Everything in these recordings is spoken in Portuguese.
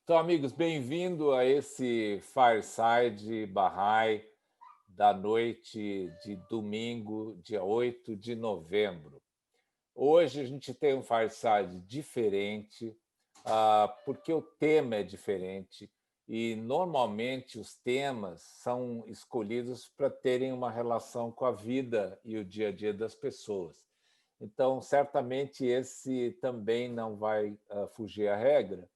Então, amigos, bem-vindo a esse Fireside Bahá'í da noite de domingo, dia 8 de novembro. Hoje a gente tem um Fireside diferente, porque o tema é diferente e, normalmente, os temas são escolhidos para terem uma relação com a vida e o dia a dia das pessoas. Então, certamente, esse também não vai fugir à regra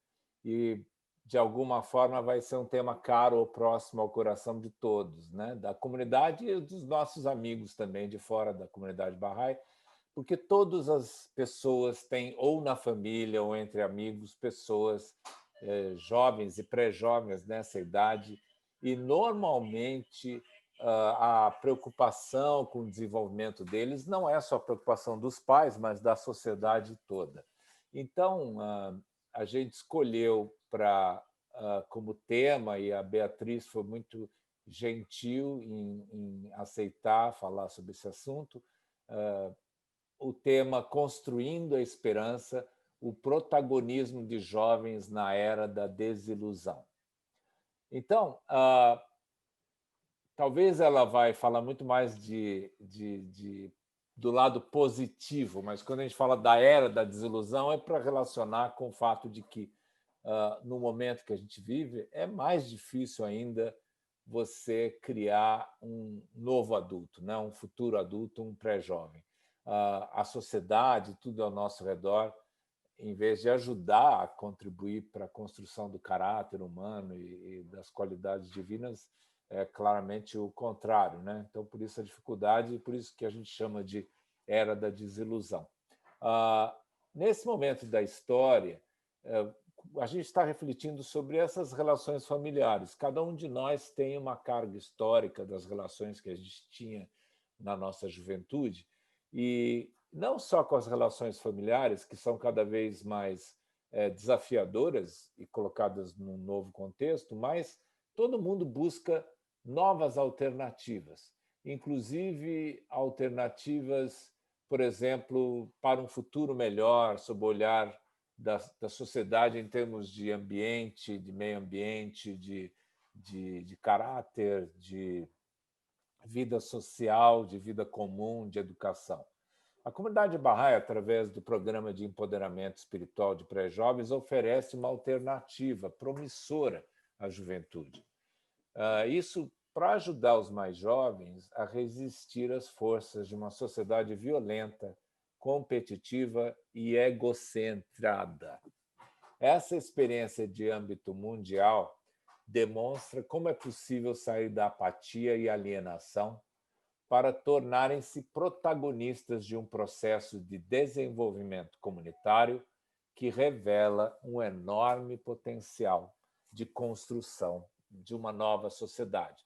e, de alguma forma, vai ser um tema caro ou próximo ao coração de todos, né? Da comunidade e dos nossos amigos também de fora da comunidade Bahá'í, porque todas as pessoas têm, ou na família ou entre amigos, pessoas jovens e pré-jovens nessa idade, e normalmente a preocupação com o desenvolvimento deles não é só a preocupação dos pais, mas da sociedade toda. Então, a gente escolheu como tema, e a Beatriz foi muito gentil em aceitar falar sobre esse assunto, o tema Construindo a Esperança, o protagonismo de jovens na era da desilusão. Então, talvez ela vai falar muito mais do lado positivo, mas quando a gente fala da era da desilusão é para relacionar com o fato de que, no momento que a gente vive, é mais difícil ainda você criar um novo adulto, né? Um futuro adulto, um pré-jovem. A sociedade, tudo ao nosso redor, em vez de ajudar a contribuir para a construção do caráter humano e das qualidades divinas, é claramente o contrário, né? Então, por isso a dificuldade e por isso que a gente chama de era da desilusão. Nesse momento da história, a gente está refletindo sobre essas relações familiares. Cada um de nós tem uma carga histórica das relações que a gente tinha na nossa juventude, e não só com as relações familiares, que são cada vez mais desafiadoras e colocadas num novo contexto, mas todo mundo busca novas alternativas, inclusive alternativas, por exemplo, para um futuro melhor, sob o olhar da sociedade em termos de ambiente, de meio ambiente, de caráter, de vida social, de vida comum, de educação. A comunidade Bahá'í, através do Programa de Empoderamento Espiritual de Pré-Jovens, oferece uma alternativa promissora à juventude. Isso para ajudar os mais jovens a resistir às forças de uma sociedade violenta, competitiva e egocentrada. Essa experiência de âmbito mundial demonstra como é possível sair da apatia e alienação para tornarem-se protagonistas de um processo de desenvolvimento comunitário que revela um enorme potencial de construção de uma nova sociedade.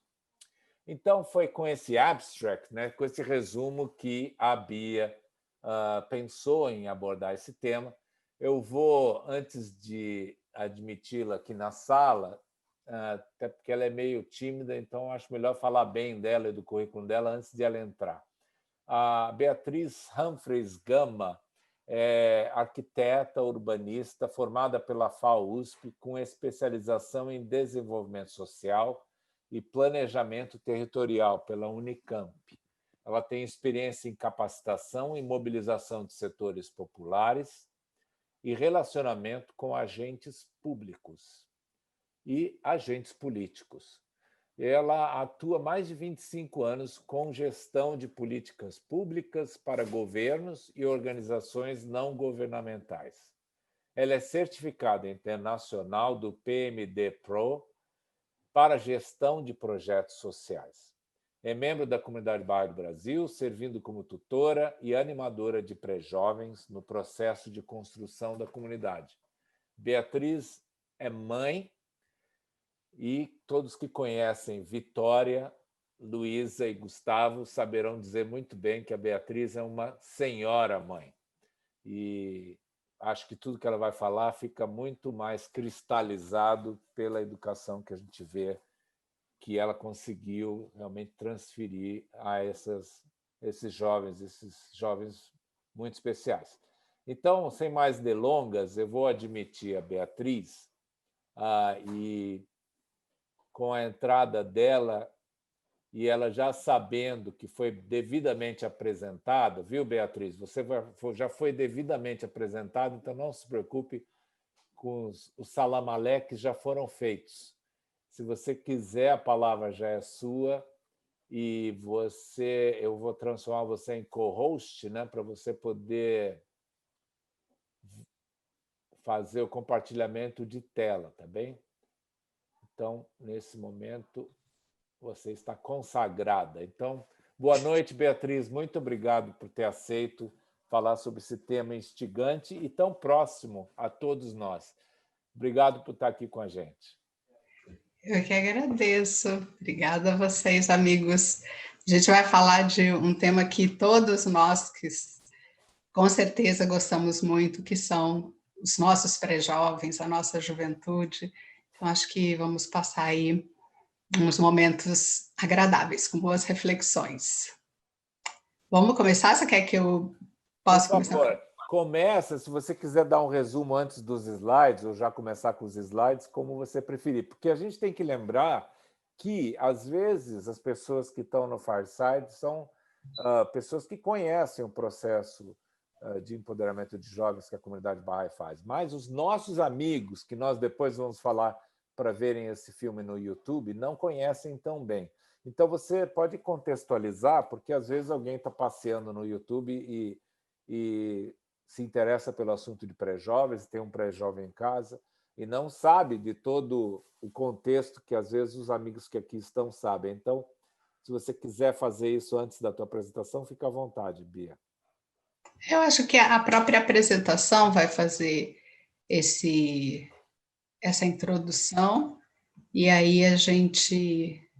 Então, foi com esse abstract, né, com esse resumo, que a Bia pensou em abordar esse tema. Eu vou, antes de admiti-la aqui na sala, até porque ela é meio tímida, então acho melhor falar bem dela e do currículo dela antes de ela entrar. A Beatriz Humphreys Gama é arquiteta urbanista formada pela FAUSP, com especialização em desenvolvimento social e Planejamento Territorial pela Unicamp. Ela tem experiência em capacitação e mobilização de setores populares e relacionamento com agentes públicos e agentes políticos. Ela atua há mais de 25 anos com gestão de políticas públicas para governos e organizações não governamentais. Ela é certificada internacional do PMD-Pro para gestão de projetos sociais. É membro da Comunidade Bahá'í do Brasil, servindo como tutora e animadora de pré-jovens no processo de construção da comunidade. Beatriz é mãe e todos que conhecem Vitória, Luísa e Gustavo saberão dizer muito bem que a Beatriz é uma senhora mãe. E acho que tudo que ela vai falar fica muito mais cristalizado pela educação que a gente vê que ela conseguiu realmente transferir a esses jovens muito especiais. Então, sem mais delongas, eu vou admitir a Beatriz e com a entrada dela e ela já sabendo que foi devidamente apresentada, viu, Beatriz? Você já foi devidamente apresentada, então não se preocupe com os salamaleques já foram feitos. Se você quiser, a palavra já é sua e eu vou transformar você em co-host, né, para você poder fazer o compartilhamento de tela, tá bem? Então, nesse momento, você está consagrada. Então, boa noite, Beatriz. Muito obrigado por ter aceito falar sobre esse tema instigante e tão próximo a todos nós. Obrigado por estar aqui com a gente. Eu que agradeço. Obrigada a vocês, amigos. A gente vai falar de um tema que todos nós, que com certeza gostamos muito, que são os nossos pré-jovens, a nossa juventude. Então, acho que vamos passar aí uns momentos agradáveis, com boas reflexões. Vamos começar? Você quer que eu possa começar? Por favor, começa, se você quiser dar um resumo antes dos slides, ou já começar com os slides, como você preferir. Porque a gente tem que lembrar que, às vezes, as pessoas que estão no Fireside são pessoas que conhecem o processo de empoderamento de jovens que a comunidade Bahá'í faz. Mas os nossos amigos, que nós depois vamos falar para verem esse filme no YouTube, não conhecem tão bem. Então, você pode contextualizar, porque às vezes alguém está passeando no YouTube e se interessa pelo assunto de pré-jovens, tem um pré-jovem em casa, e não sabe de todo o contexto que, às vezes, os amigos que aqui estão sabem. Então, se você quiser fazer isso antes da tua apresentação, fica à vontade, Bia. Eu acho que a própria apresentação vai fazer essa introdução, e aí a gente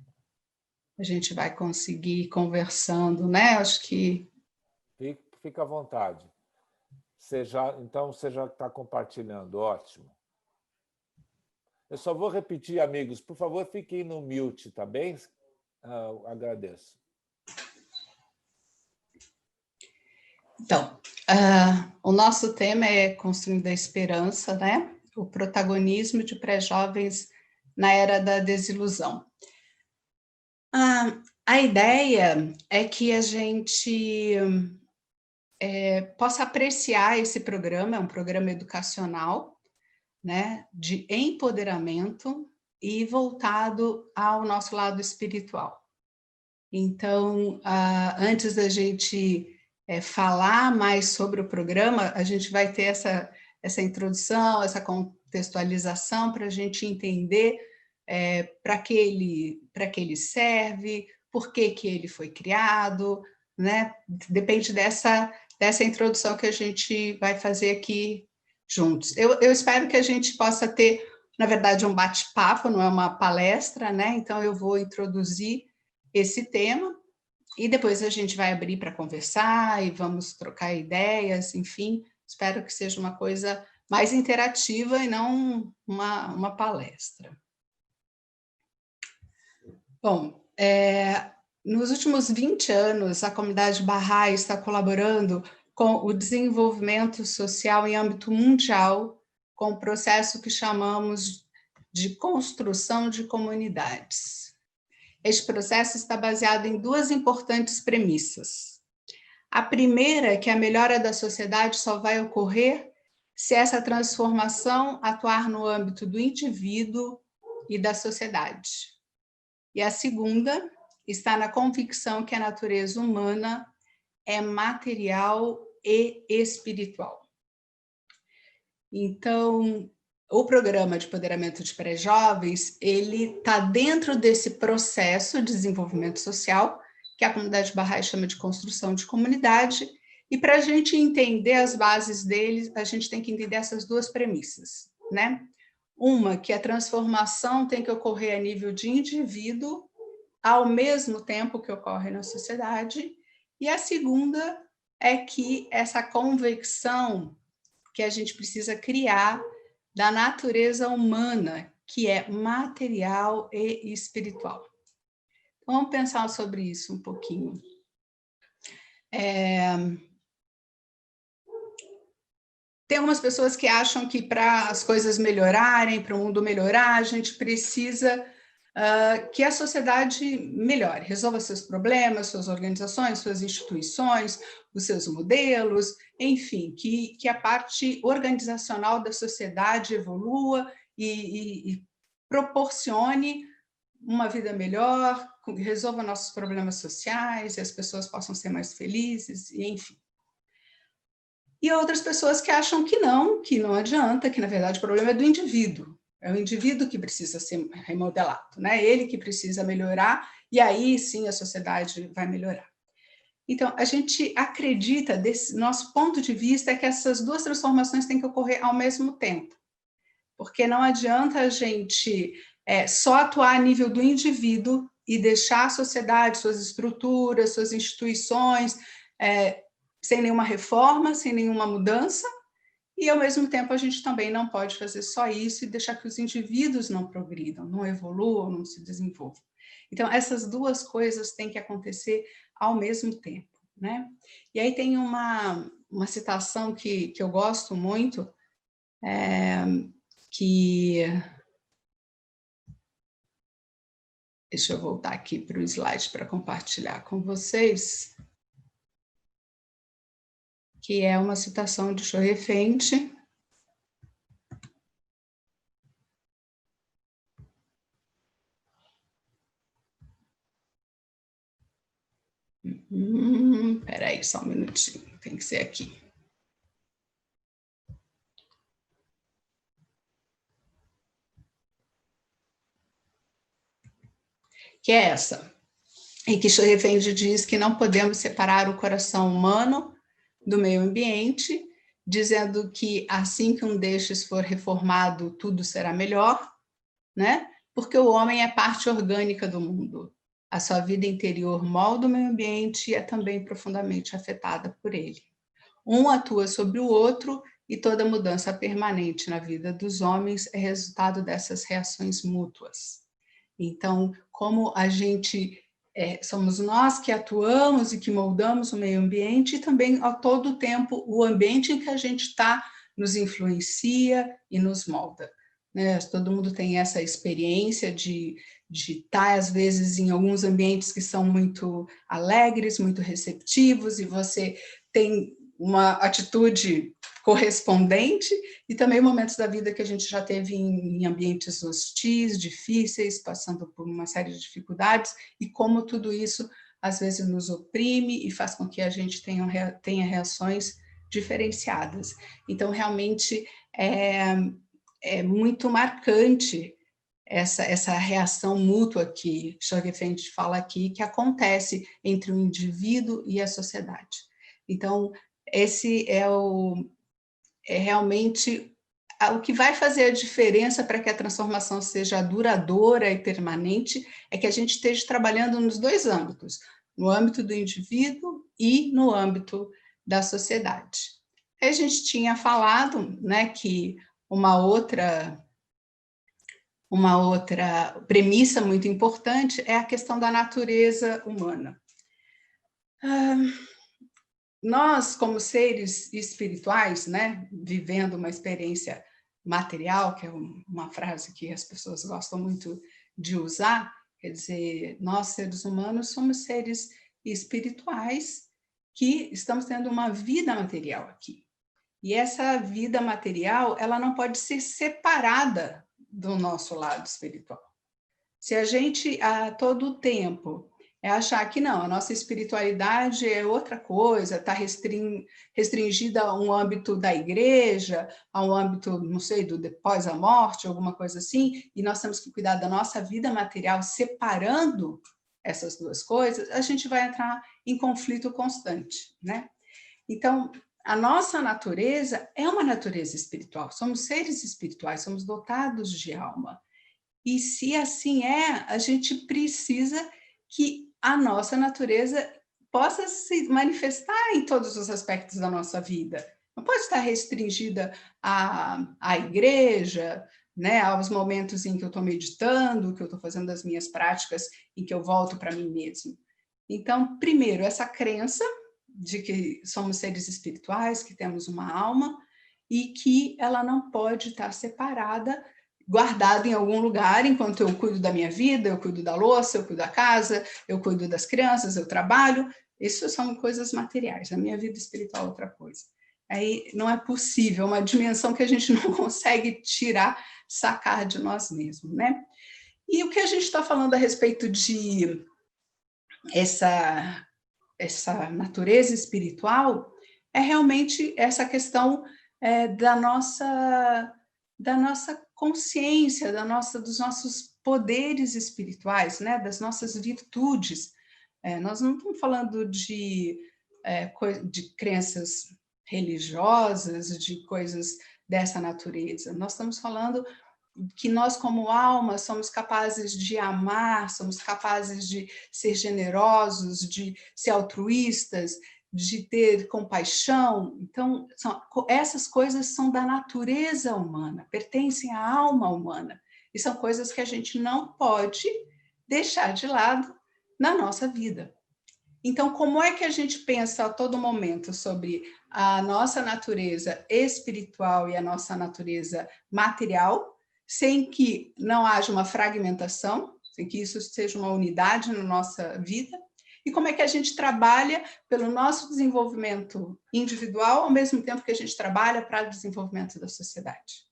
vai conseguir ir conversando, né? Acho que... Fica à vontade. Então, você já está compartilhando, ótimo. Eu só vou repetir, amigos, por favor, fiquem no mute, tá bem? Agradeço. Então, o nosso tema é Construindo a Esperança, né? O protagonismo de pré-jovens na era da desilusão. A ideia é que a gente possa apreciar esse programa, é um programa educacional, né, de empoderamento e voltado ao nosso lado espiritual. Então, antes da gente falar mais sobre o programa, a gente vai ter essa introdução, essa contextualização para a gente entender para que ele serve, por que ele foi criado, né? Depende dessa introdução que a gente vai fazer aqui juntos. Eu espero que a gente possa ter, na verdade, um bate-papo, não é uma palestra, né? Então, eu vou introduzir esse tema e depois a gente vai abrir para conversar e vamos trocar ideias, enfim, espero que seja uma coisa mais interativa e não uma palestra. Bom, nos últimos 20 anos, a comunidade Bahá'í está colaborando com o desenvolvimento social em âmbito mundial, com o processo que chamamos de construção de comunidades. Este processo está baseado em duas importantes premissas. A primeira é que a melhora da sociedade só vai ocorrer se essa transformação atuar no âmbito do indivíduo e da sociedade. E a segunda está na convicção que a natureza humana é material e espiritual. Então, o programa de empoderamento de pré-jovens, ele está dentro desse processo de desenvolvimento social, que a comunidade Bahá'í chama de construção de comunidade, e para a gente entender as bases dele, a gente tem que entender essas duas premissas, né? Uma, que a transformação tem que ocorrer a nível de indivíduo, ao mesmo tempo que ocorre na sociedade, e a segunda é que essa convicção que a gente precisa criar da natureza humana, que é material e espiritual. Então, vamos pensar sobre isso um pouquinho. Tem algumas pessoas que acham que para as coisas melhorarem, para o mundo melhorar, a gente precisa que a sociedade melhore, resolva seus problemas, suas organizações, suas instituições, os seus modelos, enfim, que a parte organizacional da sociedade evolua e proporcione uma vida melhor, resolva nossos problemas sociais, e as pessoas possam ser mais felizes, e enfim. E outras pessoas que acham que não adianta, que na verdade o problema é do indivíduo. É o indivíduo que precisa ser remodelado, né? Ele que precisa melhorar, e aí sim a sociedade vai melhorar. Então, a gente acredita, desse nosso ponto de vista, é que essas duas transformações têm que ocorrer ao mesmo tempo. Porque não adianta a gente só atuar a nível do indivíduo e deixar a sociedade, suas estruturas, suas instituições, sem nenhuma reforma, sem nenhuma mudança, e, ao mesmo tempo, a gente também não pode fazer só isso e deixar que os indivíduos não progridam, não evoluam, não se desenvolvam. Então, essas duas coisas têm que acontecer ao mesmo tempo, né? E aí tem uma citação que eu gosto muito, que... Deixa eu voltar aqui para o slide para compartilhar com vocês, que é uma citação de Chor Effendi, espera aí, só um minutinho, tem que ser aqui. Que é essa, em que Chor Effendi diz que não podemos separar o coração humano do meio ambiente, dizendo que assim que um destes for reformado, tudo será melhor, né? Porque o homem é parte orgânica do mundo. A sua vida interior molda o meio ambiente e é também profundamente afetada por ele. Um atua sobre o outro e toda mudança permanente na vida dos homens é resultado dessas reações mútuas. Então, como a gente somos nós que atuamos e que moldamos o meio ambiente, e também a todo tempo o ambiente em que a gente está nos influencia e nos molda. Né? Todo mundo tem essa experiência de estar, às vezes, em alguns ambientes que são muito alegres, muito receptivos, e você tem uma atitude correspondente, e também momentos da vida que a gente já teve em ambientes hostis, difíceis, passando por uma série de dificuldades, e como tudo isso, às vezes, nos oprime e faz com que a gente tenha reações diferenciadas. Então, realmente, é muito marcante essa reação mútua que Chor Effendi fala aqui, que acontece entre o indivíduo e a sociedade. Então, esse é realmente o que vai fazer a diferença para que a transformação seja duradoura e permanente, é que a gente esteja trabalhando nos dois âmbitos, no âmbito do indivíduo e no âmbito da sociedade. A gente tinha falado, né, que uma outra premissa muito importante é a questão da natureza humana. Nós, como seres espirituais, né, vivendo uma experiência material, que é uma frase que as pessoas gostam muito de usar, Quer dizer, nós, seres humanos, somos seres espirituais que estamos tendo uma vida material aqui. E essa vida material, ela não pode ser separada do nosso lado espiritual. Se a gente, a todo tempo, achar que não, a nossa espiritualidade é outra coisa, está restringida a um âmbito da igreja, a um âmbito, não sei, do depois da morte, alguma coisa assim, e nós temos que cuidar da nossa vida material separando essas duas coisas, a gente vai entrar em conflito constante, né? Então, a nossa natureza é uma natureza espiritual, somos seres espirituais, somos dotados de alma. E se assim é, a gente precisa que a nossa natureza possa se manifestar em todos os aspectos da nossa vida. Não pode estar restringida à igreja, né, aos momentos em que eu estou meditando, que eu estou fazendo as minhas práticas, em que eu volto para mim mesmo. Então, primeiro, essa crença de que somos seres espirituais, que temos uma alma, e que ela não pode estar separada, guardada em algum lugar, enquanto eu cuido da minha vida, eu cuido da louça, eu cuido da casa, eu cuido das crianças, eu trabalho. Isso são coisas materiais. A minha vida espiritual é outra coisa. Aí não é possível, uma dimensão que a gente não consegue tirar, sacar de nós mesmos, né? E o que a gente está falando a respeito de essa natureza espiritual é realmente essa questão da nossa consciência, dos nossos poderes espirituais, né? Das nossas virtudes. Nós não estamos falando de crenças religiosas, de coisas dessa natureza. Nós estamos falando que nós, como alma, somos capazes de amar, somos capazes de ser generosos, de ser altruístas, de ter compaixão. Então, essas coisas são da natureza humana, pertencem à alma humana. E são coisas que a gente não pode deixar de lado na nossa vida. Então, como é que a gente pensa a todo momento sobre a nossa natureza espiritual e a nossa natureza material, sem que não haja uma fragmentação, sem que isso seja uma unidade na nossa vida? E como é que a gente trabalha pelo nosso desenvolvimento individual, ao mesmo tempo que a gente trabalha para o desenvolvimento da sociedade?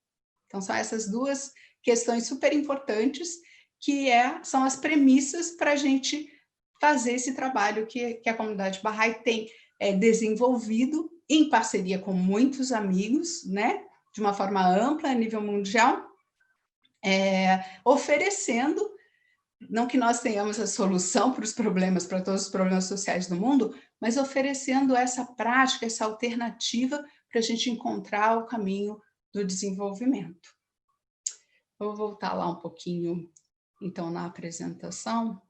Então, são essas duas questões super importantes, que são as premissas para a gente fazer esse trabalho que a comunidade Bahá'í tem desenvolvido em parceria com muitos amigos, né, de uma forma ampla, a nível mundial, oferecendo, não que nós tenhamos a solução para os problemas, para todos os problemas sociais do mundo, mas oferecendo essa prática, essa alternativa para a gente encontrar o caminho do desenvolvimento. Vou voltar lá um pouquinho, então, na apresentação.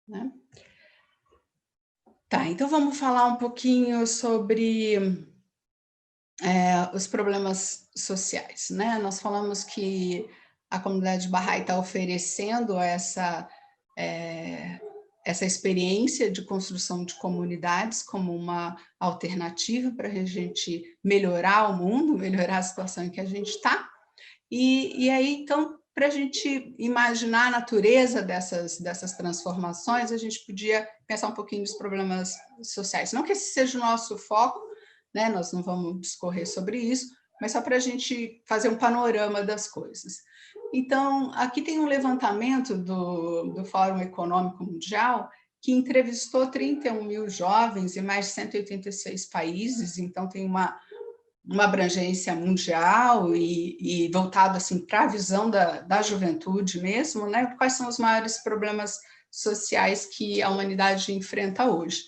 Né? Tá, então vamos falar um pouquinho sobre os problemas sociais, né? Nós falamos que a comunidade Bahá'í está oferecendo essa experiência de construção de comunidades como uma alternativa para a gente melhorar o mundo, melhorar a situação em que a gente está. E aí, então, para a gente imaginar a natureza dessas transformações, a gente podia pensar um pouquinho dos problemas sociais. Não que esse seja o nosso foco, né? Nós não vamos discorrer sobre isso, mas só para a gente fazer um panorama das coisas. Então, aqui tem um levantamento do Fórum Econômico Mundial, que entrevistou 31 mil jovens em mais de 186 países, então tem uma abrangência mundial e voltado assim, para a visão da juventude mesmo, né? Quais são os maiores problemas sociais que a humanidade enfrenta hoje.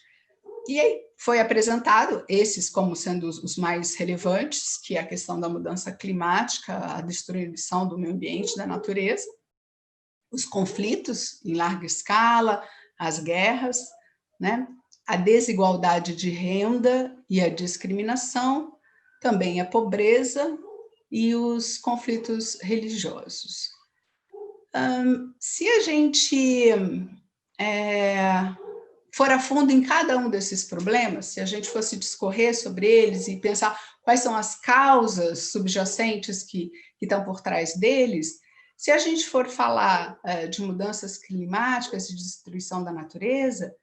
E aí foi apresentado esses como sendo os mais relevantes, que é a questão da mudança climática, a destruição do meio ambiente, da natureza, os conflitos em larga escala, as guerras, né? A desigualdade de renda e a discriminação, também a pobreza e os conflitos religiosos. Se a gente for a fundo em cada um desses problemas, se a gente fosse discorrer sobre eles e pensar quais são as causas subjacentes que estão por trás deles, se a gente for falar de mudanças climáticas e destruição da natureza,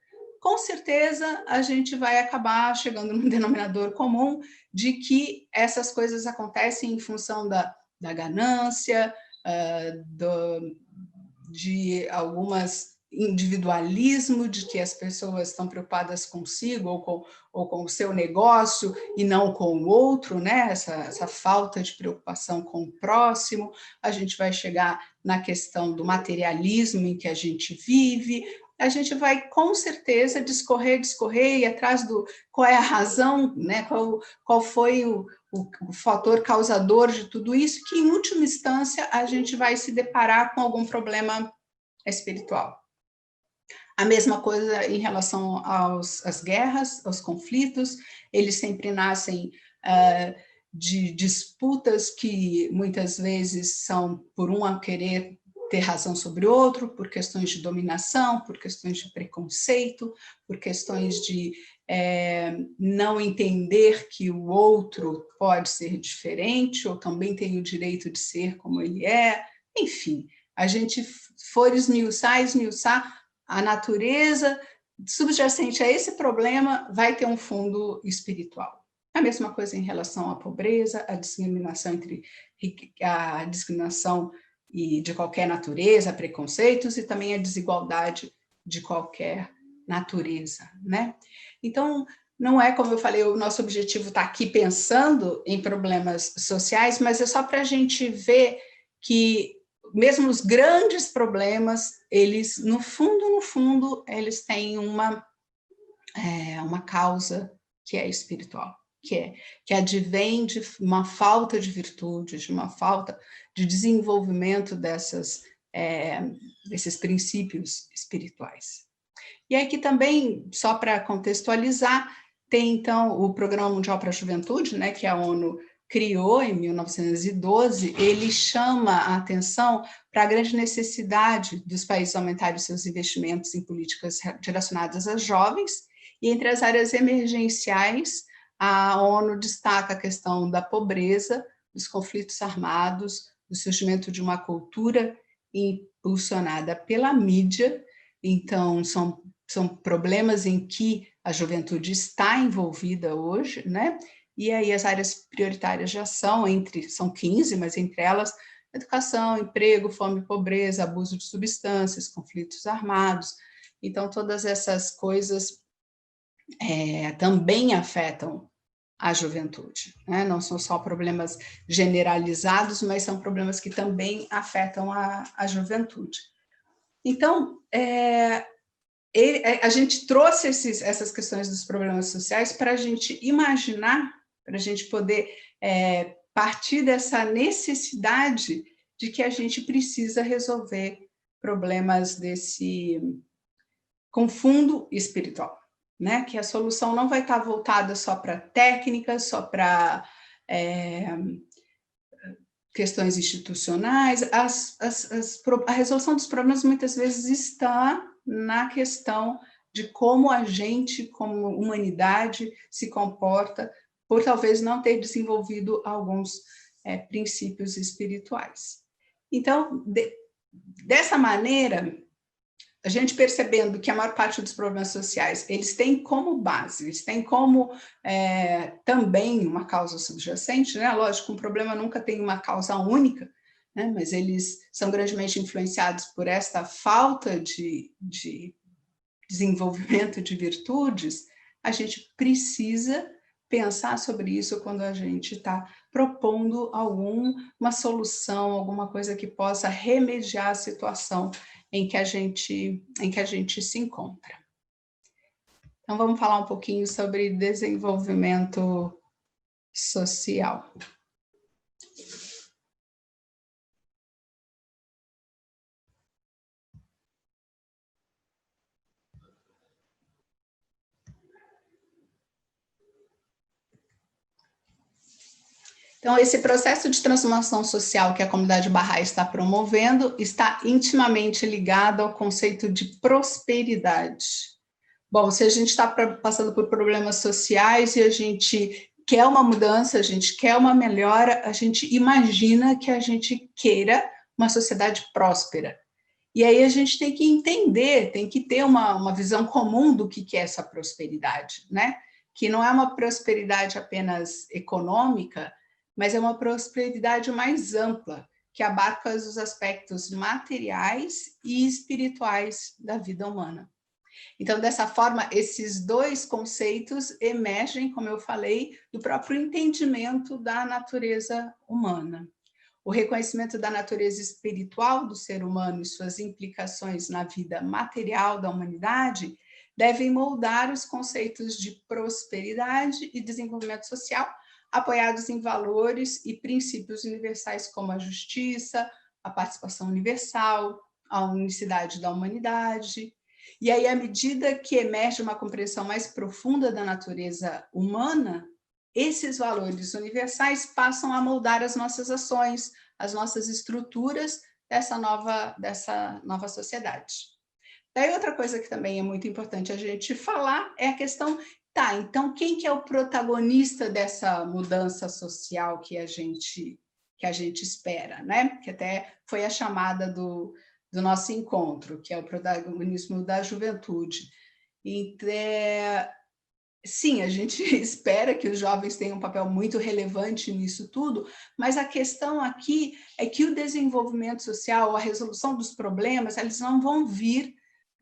com certeza a gente vai acabar chegando num denominador comum de que essas coisas acontecem em função da ganância, de algumas individualismo, de que as pessoas estão preocupadas consigo ou com o seu negócio e não com o outro, né? Essa falta de preocupação com o próximo. A gente vai chegar na questão do materialismo em que a gente vive. A gente vai, com certeza, discorrer e atrás do qual é a razão, né? Qual foi o fator causador de tudo isso, que, em última instância, a gente vai se deparar com algum problema espiritual. A mesma coisa em relação às guerras, aos conflitos, eles sempre nascem de disputas que muitas vezes são por um a querer ter razão sobre o outro, por questões de dominação, por questões de preconceito, por questões de não entender que o outro pode ser diferente ou também tem o direito de ser como ele é. Enfim, a gente for esmiuçar, a natureza subjacente a esse problema vai ter um fundo espiritual. A mesma coisa em relação à pobreza, a discriminação de qualquer natureza, preconceitos e também a desigualdade de qualquer natureza, né? Então, não é, como eu falei, o nosso objetivo está aqui pensando em problemas sociais, mas é só para a gente ver que mesmo os grandes problemas, eles, no fundo, eles têm uma causa que é espiritual, que advém de uma falta de virtude, de uma falta de desenvolvimento desses princípios espirituais. E aqui também, só para contextualizar, tem, então, o Programa Mundial para a Juventude, né, que a ONU criou em 1912, ele chama a atenção para a grande necessidade dos países aumentarem seus investimentos em políticas direcionadas a jovens, e entre as áreas emergenciais, a ONU destaca a questão da pobreza, dos conflitos armados, do surgimento de uma cultura impulsionada pela mídia. Então, são problemas em que a juventude está envolvida hoje, né? E aí as áreas prioritárias já são 15, mas entre elas educação, emprego, fome e pobreza, abuso de substâncias, conflitos armados. Então, todas essas coisas também afetam a juventude, né? Não são só problemas generalizados, mas são problemas que também afetam a juventude. Então, a gente trouxe essas questões dos problemas sociais para a gente imaginar, para a gente poder partir dessa necessidade de que a gente precisa resolver problemas com fundo espiritual, né? Que a solução não vai estar voltada só para técnicas, só para questões institucionais. A resolução dos problemas muitas vezes está na questão de como a gente, como humanidade, se comporta, por talvez não ter desenvolvido alguns princípios espirituais. Então, dessa maneira, a gente percebendo que a maior parte dos problemas sociais, eles têm como base, eles têm como também uma causa subjacente, né? Lógico, um problema nunca tem uma causa única, né? Mas eles são grandemente influenciados por esta falta de desenvolvimento de virtudes. A gente precisa pensar sobre isso quando a gente está propondo alguma solução, alguma coisa que possa remediar a situação em que a gente se encontra. Então, vamos falar um pouquinho sobre desenvolvimento social. Então, esse processo de transformação social que a comunidade Bahá'í está promovendo está intimamente ligado ao conceito de prosperidade. Bom, se a gente está passando por problemas sociais e a gente quer uma mudança, a gente quer uma melhora, a gente imagina que a gente queira uma sociedade próspera. E aí a gente tem que entender, tem que ter uma visão comum do que é essa prosperidade, né? Que não é uma prosperidade apenas econômica, mas é uma prosperidade mais ampla, que abarca os aspectos materiais e espirituais da vida humana. Então, dessa forma, esses dois conceitos emergem, como eu falei, do próprio entendimento da natureza humana. O reconhecimento da natureza espiritual do ser humano e suas implicações na vida material da humanidade devem moldar os conceitos de prosperidade e desenvolvimento social, apoiados em valores e princípios universais como a justiça, a participação universal, a unicidade da humanidade. E aí, à medida que emerge uma compreensão mais profunda da natureza humana, esses valores universais passam a moldar as nossas ações, as nossas estruturas dessa nova sociedade. Daí outra coisa que também é muito importante a gente falar é a questão, tá, então quem que é o protagonista dessa mudança social que a gente espera, né? Que até foi a chamada do nosso encontro, que é o protagonismo da juventude. Então, sim, a gente espera que os jovens tenham um papel muito relevante nisso tudo, mas a questão aqui é que o desenvolvimento social, a resolução dos problemas, eles não vão vir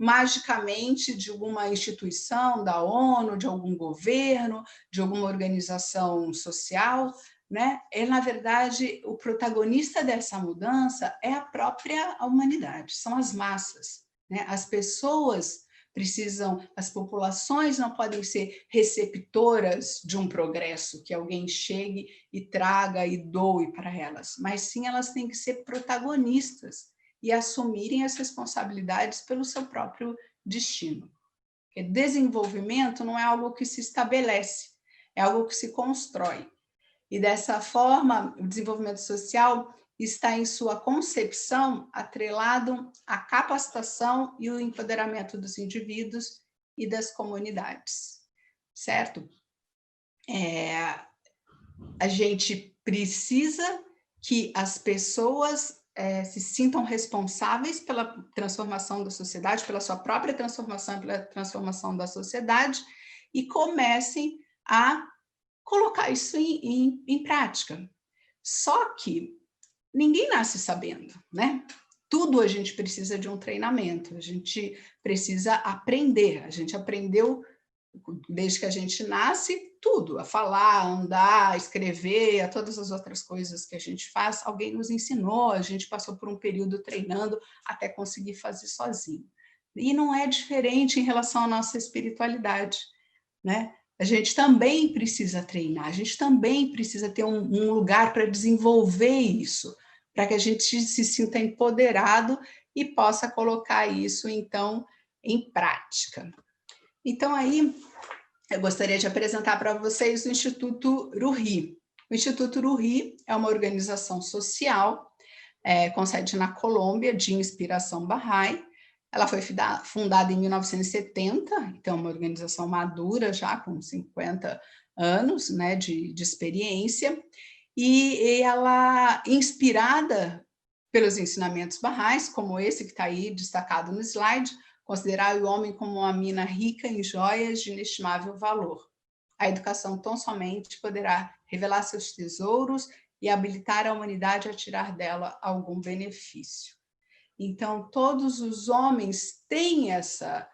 magicamente de alguma instituição, da ONU, de algum governo, de alguma organização social, né? Na verdade, o protagonista dessa mudança é a própria humanidade, são as massas, né? As pessoas precisam, as populações não podem ser receptoras de um progresso, que alguém chegue e traga e doe para elas, mas sim elas têm que ser protagonistas e assumirem as responsabilidades pelo seu próprio destino. Porque desenvolvimento não é algo que se estabelece, é algo que se constrói. E dessa forma, o desenvolvimento social está em sua concepção atrelado à capacitação e o empoderamento dos indivíduos e das comunidades, certo? A gente precisa que as pessoas se sintam responsáveis pela transformação da sociedade, pela sua própria transformação, pela transformação da sociedade, e comecem a colocar isso em prática. Só que ninguém nasce sabendo, né? Tudo a gente precisa de um treinamento, a gente precisa aprender. A gente aprendeu, desde que a gente nasce, tudo, a falar, a andar, a escrever, a todas as outras coisas que a gente faz, alguém nos ensinou, a gente passou por um período treinando até conseguir fazer sozinho. E não é diferente em relação à nossa espiritualidade, né? A gente também precisa treinar, a gente também precisa ter um lugar para desenvolver isso, para que a gente se sinta empoderado e possa colocar isso, então, em prática. Então, aí, eu gostaria de apresentar para vocês o Instituto Ruhi. O Instituto Ruhi é uma organização social com sede na Colômbia, de inspiração Bahá'í. Ela foi fundada em 1970, então uma organização madura já, com 50 anos, né, de experiência, e ela, inspirada pelos ensinamentos Bahá'ís, como esse que está aí destacado no slide, considerar o homem como uma mina rica em joias de inestimável valor. A educação tão somente poderá revelar seus tesouros e habilitar a humanidade a tirar dela algum benefício. Então, todos os homens têm essa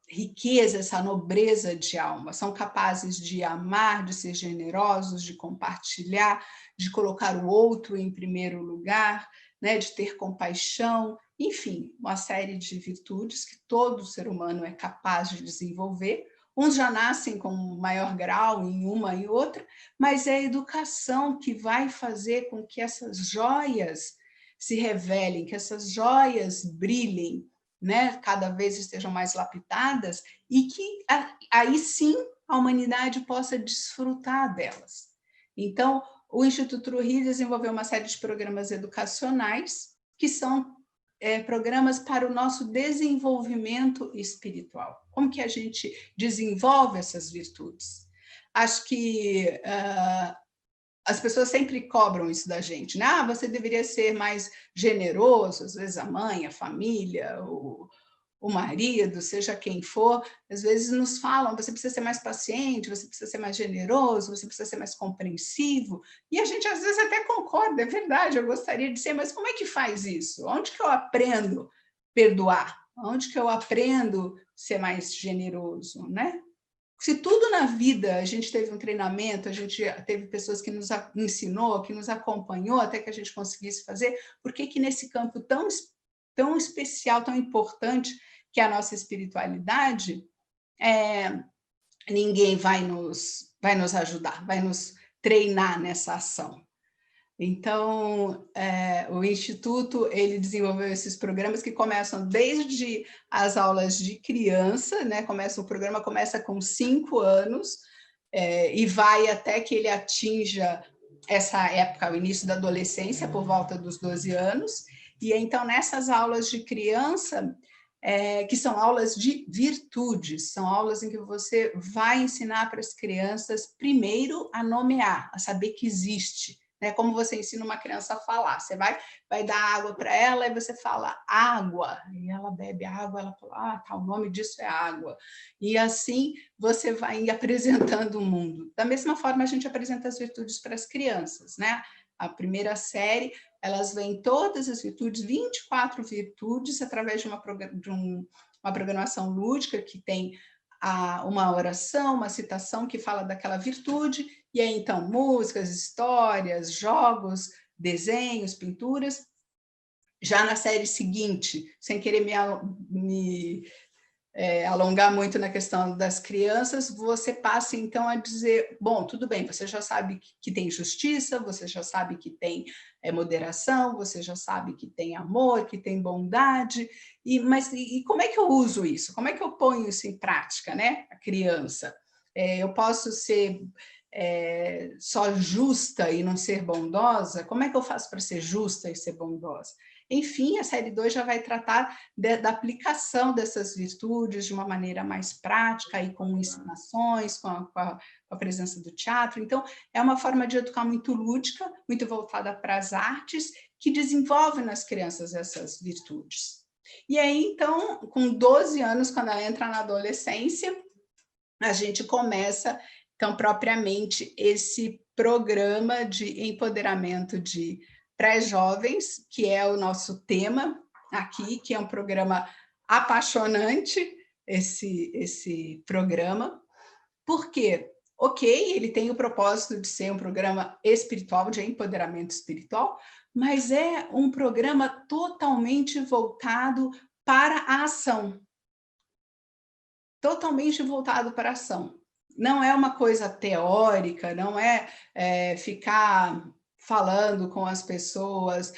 riqueza, essa nobreza de alma, são capazes de amar, de ser generosos, de compartilhar, de colocar o outro em primeiro lugar, né, de ter compaixão, enfim, uma série de virtudes que todo ser humano é capaz de desenvolver. Uns já nascem com maior grau em uma e outra, mas é a educação que vai fazer com que essas joias se revelem, que essas joias brilhem, né? Cada vez estejam mais lapidadas e que aí sim a humanidade possa desfrutar delas. Então, o Instituto True desenvolveu uma série de programas educacionais que são programas para o nosso desenvolvimento espiritual. Como que a gente desenvolve essas virtudes? Acho que as pessoas sempre cobram isso da gente, né? Ah, você deveria ser mais generoso, às vezes a mãe, a família, o marido, seja quem for, às vezes nos falam, você precisa ser mais paciente, você precisa ser mais generoso, você precisa ser mais compreensivo, e a gente às vezes até concorda, é verdade, eu gostaria de ser, mas como é que faz isso? Onde que eu aprendo a perdoar? Onde que eu aprendo a ser mais generoso, né? Se tudo na vida a gente teve um treinamento, a gente teve pessoas que nos ensinou, que nos acompanhou até que a gente conseguisse fazer, por que que nesse campo tão especial, tão importante, que é a nossa espiritualidade, ninguém vai nos ajudar, vai nos treinar nessa ação? Então, o Instituto ele desenvolveu esses programas que começam desde as aulas de criança, né? O programa começa com 5 anos e vai até que ele atinja essa época, o início da adolescência, por volta dos 12 anos. E então, nessas aulas de criança, que são aulas de virtudes, são aulas em que você vai ensinar para as crianças, primeiro, a nomear, a saber que existe. Como você ensina uma criança a falar, você vai dar água para ela e você fala água, e ela bebe água, ela fala, tá, o nome disso é água. E assim você vai apresentando o mundo. Da mesma forma, a gente apresenta as virtudes para as crianças, né? A primeira série, elas veem todas as virtudes, 24 virtudes, através de uma programação lúdica que tem uma oração, uma citação que fala daquela virtude, e aí então músicas, histórias, jogos, desenhos, pinturas. Já na série seguinte, sem querer me alongar muito na questão das crianças, você passa então a dizer, bom, tudo bem, você já sabe que tem justiça, você já sabe que tem moderação, você já sabe que tem amor, que tem bondade, mas como é que eu uso isso? Como é que eu ponho isso em prática, né? A criança. Eu posso ser só justa e não ser bondosa? Como é que eu faço para ser justa e ser bondosa? Enfim, a série 2 já vai tratar da aplicação dessas virtudes de uma maneira mais prática, e com ensinações, com a presença do teatro. Então, é uma forma de educar muito lúdica, muito voltada para as artes, que desenvolve nas crianças essas virtudes. E aí, então, com 12 anos, quando ela entra na adolescência, a gente começa, então, propriamente, esse programa de empoderamento de pré-jovens, que é o nosso tema aqui, que é um programa apaixonante, esse programa. Por quê? Ok, ele tem o propósito de ser um programa espiritual, de empoderamento espiritual, mas é um programa totalmente voltado para a ação. Totalmente voltado para a ação. Não é uma coisa teórica, não é ficar falando com as pessoas,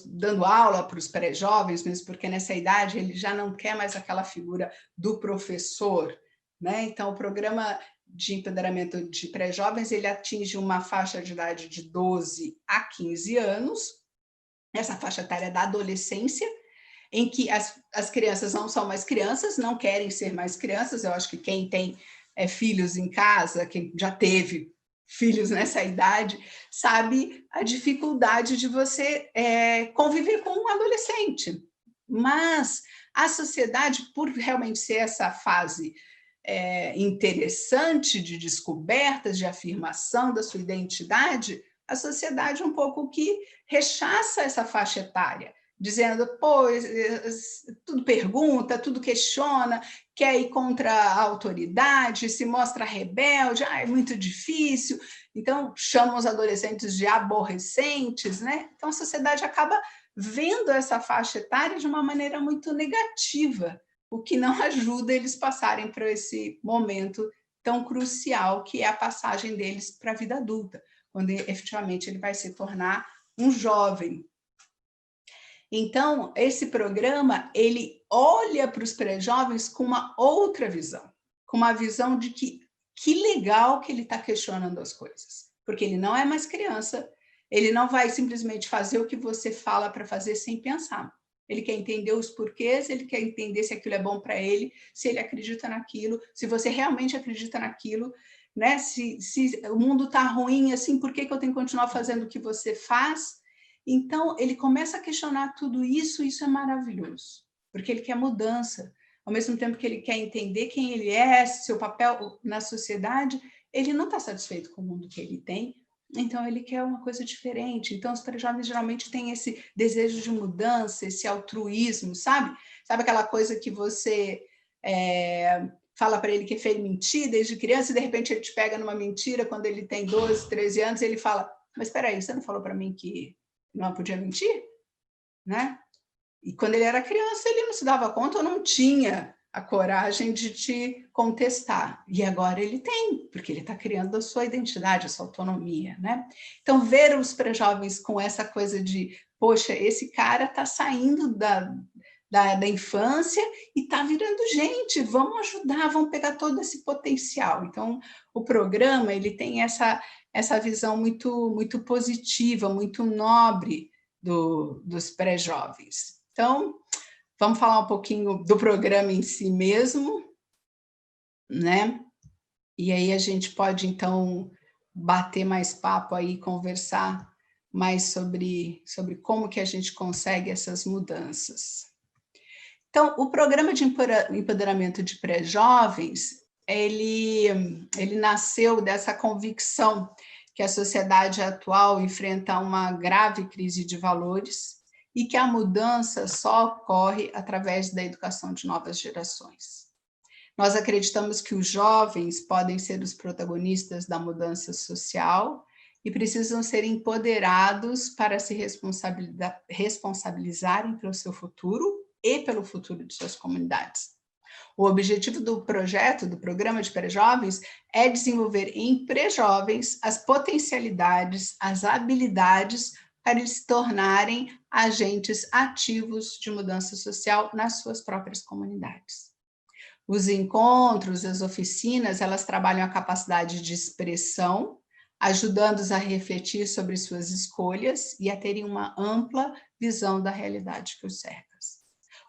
dando aula para os pré-jovens, mesmo porque nessa idade ele já não quer mais aquela figura do professor, né? Então, o programa de empoderamento de pré-jovens, ele atinge uma faixa de idade de 12 a 15 anos, essa faixa etária da adolescência, em que as crianças não são mais crianças, não querem ser mais crianças. Eu acho que quem tem filhos em casa, quem já teve filhos nessa idade, sabe a dificuldade de você conviver com um adolescente. Mas a sociedade, por realmente ser essa fase interessante de descobertas, de afirmação da sua identidade, a sociedade um pouco que rechaça essa faixa etária, dizendo, pô, tudo pergunta, tudo questiona, quer ir contra a autoridade, se mostra rebelde, é muito difícil, então chamam os adolescentes de aborrecentes, né? Então a sociedade acaba vendo essa faixa etária de uma maneira muito negativa, o que não ajuda eles passarem por esse momento tão crucial que é a passagem deles para a vida adulta, quando efetivamente ele vai se tornar um jovem. Então, esse programa, ele olha para os pré-jovens com uma outra visão, com uma visão de que legal que ele está questionando as coisas, porque ele não é mais criança, ele não vai simplesmente fazer o que você fala para fazer sem pensar. Ele quer entender os porquês, ele quer entender se aquilo é bom para ele, se ele acredita naquilo, se você realmente acredita naquilo, né? Se o mundo está ruim, assim, por que eu tenho que continuar fazendo o que você faz? Então, ele começa a questionar tudo isso, e isso é maravilhoso, porque ele quer mudança. Ao mesmo tempo que ele quer entender quem ele é, seu papel na sociedade, ele não está satisfeito com o mundo que ele tem, então ele quer uma coisa diferente. Então, os pré-jovens geralmente têm esse desejo de mudança, esse altruísmo, sabe? Sabe aquela coisa que você fala para ele que fez mentir desde criança e de repente ele te pega numa mentira quando ele tem 12, 13 anos e ele fala, mas espera aí, você não falou para mim que não podia mentir? Né? E quando ele era criança, ele não se dava conta ou não tinha a coragem de te contestar. E agora ele tem, porque ele está criando a sua identidade, a sua autonomia, né? Então, ver os pré-jovens com essa coisa de, poxa, esse cara está saindo da infância e está virando gente, vamos ajudar, vamos pegar todo esse potencial. Então, o programa ele tem essa visão muito positiva, muito nobre dos pré-jovens. Então, vamos falar um pouquinho do programa em si mesmo, né? E aí a gente pode, então, bater mais papo aí, conversar mais sobre como que a gente consegue essas mudanças. Então, o programa de empoderamento de pré-jovens, ele nasceu dessa convicção que a sociedade atual enfrenta uma grave crise de valores e que a mudança só ocorre através da educação de novas gerações. Nós acreditamos que os jovens podem ser os protagonistas da mudança social e precisam ser empoderados para se responsabilizarem pelo seu futuro e pelo futuro de suas comunidades. O objetivo do projeto, do programa de pré-jovens, é desenvolver em pré-jovens as potencialidades, as habilidades para eles se tornarem agentes ativos de mudança social nas suas próprias comunidades. Os encontros, as oficinas, elas trabalham a capacidade de expressão, ajudando-os a refletir sobre suas escolhas e a terem uma ampla visão da realidade que os cerca.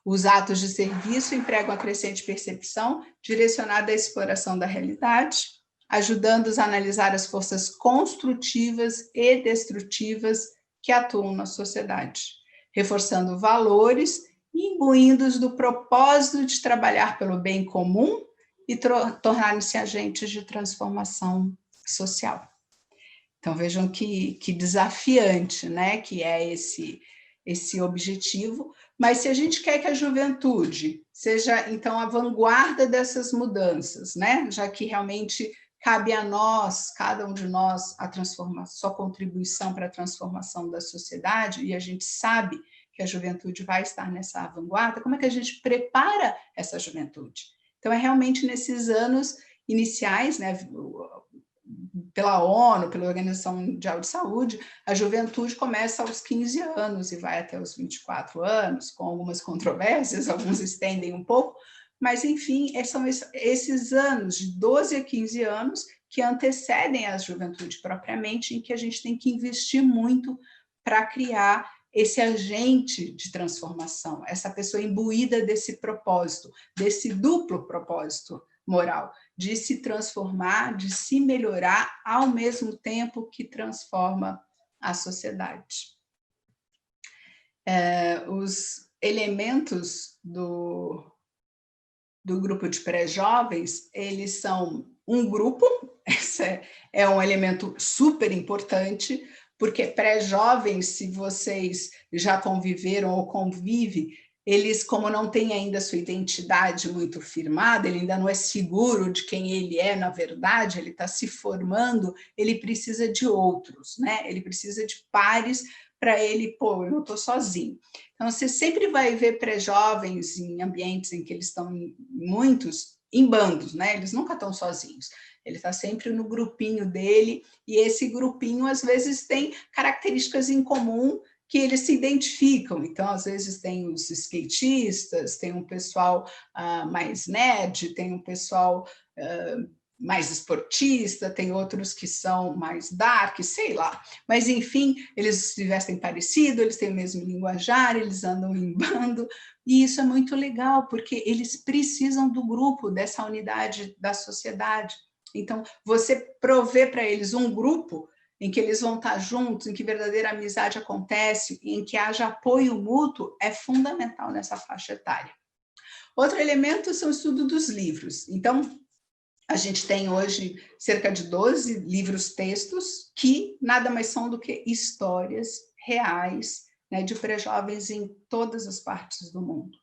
Os atos de serviço empregam a crescente percepção direcionada à exploração da realidade, ajudando-os a analisar as forças construtivas e destrutivas que atuam na sociedade, reforçando valores e imbuindo-os do propósito de trabalhar pelo bem comum e tornarem-se agentes de transformação social. Então, vejam que desafiante, né, que é esse objetivo, mas se a gente quer que a juventude seja, então, a vanguarda dessas mudanças, né, já que realmente cabe a nós, cada um de nós, a sua contribuição para a transformação da sociedade, e a gente sabe que a juventude vai estar nessa vanguarda, como é que a gente prepara essa juventude? Então, é realmente nesses anos iniciais, né, pela ONU, pela Organização Mundial de Saúde, a juventude começa aos 15 anos e vai até os 24 anos, com algumas controvérsias, alguns estendem um pouco, mas, enfim, são esses anos, de 12 a 15 anos, que antecedem a juventude propriamente, em que a gente tem que investir muito para criar esse agente de transformação, essa pessoa imbuída desse propósito, desse duplo propósito moral, de se transformar, de se melhorar, ao mesmo tempo que transforma a sociedade. Os elementos do grupo de pré-jovens, eles são um grupo, esse é um elemento super importante, porque pré-jovens, se vocês já conviveram ou convivem, eles, como não têm ainda sua identidade muito firmada, ele ainda não é seguro de quem ele é, na verdade, ele está se formando, ele precisa de outros, né? Ele precisa de pares para ele, pô, eu não estou sozinho. Então, você sempre vai ver pré-jovens em ambientes em que eles estão, muitos, em bandos, né? Eles nunca estão sozinhos. Ele está sempre no grupinho dele, e esse grupinho, às vezes, tem características em comum que eles se identificam. Então, às vezes, tem os skatistas, tem um pessoal mais nerd, tem um pessoal mais esportista, tem outros que são mais dark, sei lá. Mas, enfim, eles se vestem parecido, eles têm o mesmo linguajar, eles andam em bando, e isso é muito legal, porque eles precisam do grupo, dessa unidade da sociedade. Então, você prover para eles um grupo em que eles vão estar juntos, em que verdadeira amizade acontece, em que haja apoio mútuo, é fundamental nessa faixa etária. Outro elemento são o estudo dos livros. Então, a gente tem hoje cerca de 12 livros-textos que nada mais são do que histórias reais, né, de pré-jovens em todas as partes do mundo.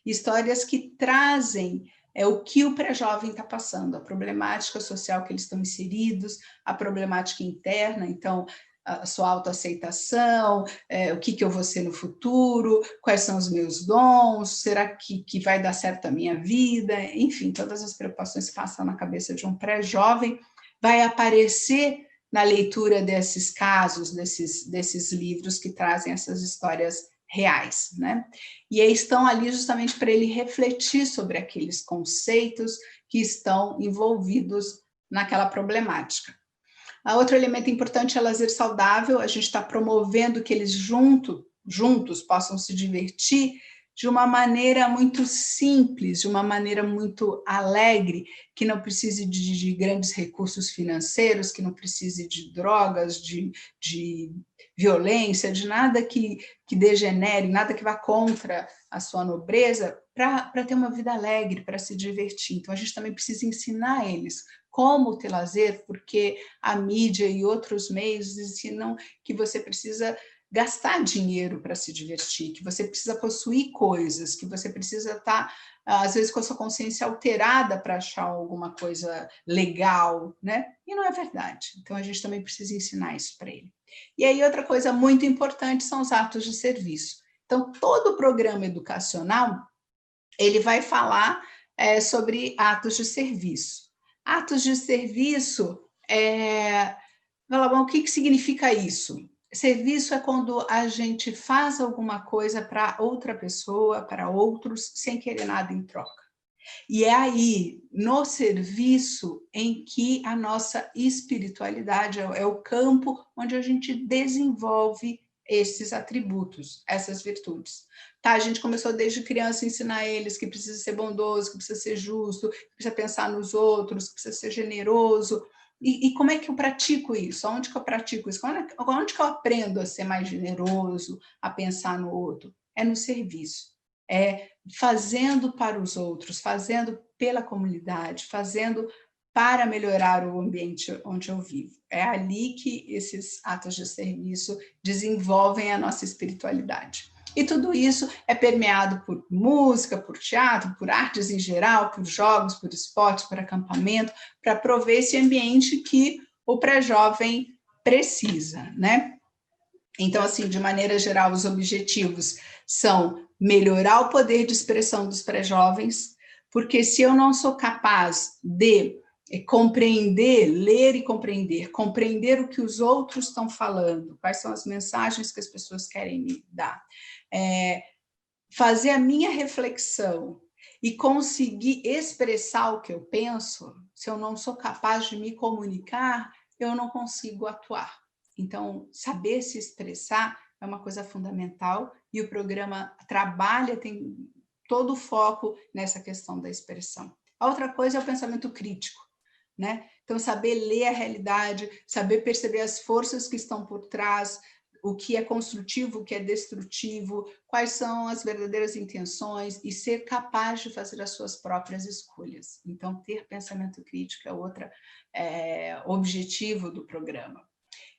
Histórias que trazem o que o pré-jovem está passando, a problemática social que eles estão inseridos, a problemática interna, então, a sua autoaceitação, o que eu vou ser no futuro, quais são os meus dons, será que vai dar certo a minha vida, enfim, todas as preocupações que passam na cabeça de um pré-jovem, vai aparecer na leitura desses casos, desses livros que trazem essas histórias reais, né? E aí estão ali justamente para ele refletir sobre aqueles conceitos que estão envolvidos naquela problemática. Outro elemento importante é lazer saudável, a gente está promovendo que eles juntos possam se divertir de uma maneira muito simples, de uma maneira muito alegre, que não precise de grandes recursos financeiros, que não precise de drogas, de violência, de nada que degenere, nada que vá contra a sua nobreza, para ter uma vida alegre, para se divertir. Então, a gente também precisa ensinar eles como ter lazer, porque a mídia e outros meios ensinam que você precisa gastar dinheiro para se divertir, que você precisa possuir coisas, que você precisa estar, às vezes, com a sua consciência alterada para achar alguma coisa legal, né? E não é verdade. Então, a gente também precisa ensinar isso para ele. E aí, outra coisa muito importante são os atos de serviço. Então, todo o programa educacional, ele vai falar sobre atos de serviço. Atos de serviço, o que significa isso? Serviço é quando a gente faz alguma coisa para outra pessoa, para outros, sem querer nada em troca. E é aí, no serviço, em que a nossa espiritualidade é o campo onde a gente desenvolve esses atributos, essas virtudes. Tá, a gente começou desde criança a ensinar eles que precisa ser bondoso, que precisa ser justo, que precisa pensar nos outros, que precisa ser generoso. E como é que eu pratico isso? Onde que eu pratico isso? Onde que eu aprendo a ser mais generoso, a pensar no outro? É no serviço. É fazendo para os outros, fazendo pela comunidade, fazendo para melhorar o ambiente onde eu vivo. É ali que esses atos de serviço desenvolvem a nossa espiritualidade. E tudo isso é permeado por música, por teatro, por artes em geral, por jogos, por esportes, por acampamento, para prover esse ambiente que o pré-jovem precisa, né? Então, assim, de maneira geral, os objetivos são melhorar o poder de expressão dos pré-jovens, porque se eu não sou capaz de compreender, ler e compreender o que os outros estão falando, quais são as mensagens que as pessoas querem me dar, fazer a minha reflexão e conseguir expressar o que eu penso, se eu não sou capaz de me comunicar, eu não consigo atuar. Então, saber se expressar é uma coisa fundamental e o programa trabalha, tem todo o foco nessa questão da expressão. A outra coisa é o pensamento crítico, né? Então, saber ler a realidade, saber perceber as forças que estão por trás, o que é construtivo, o que é destrutivo, quais são as verdadeiras intenções e ser capaz de fazer as suas próprias escolhas. Então, ter pensamento crítico é outro objetivo do programa.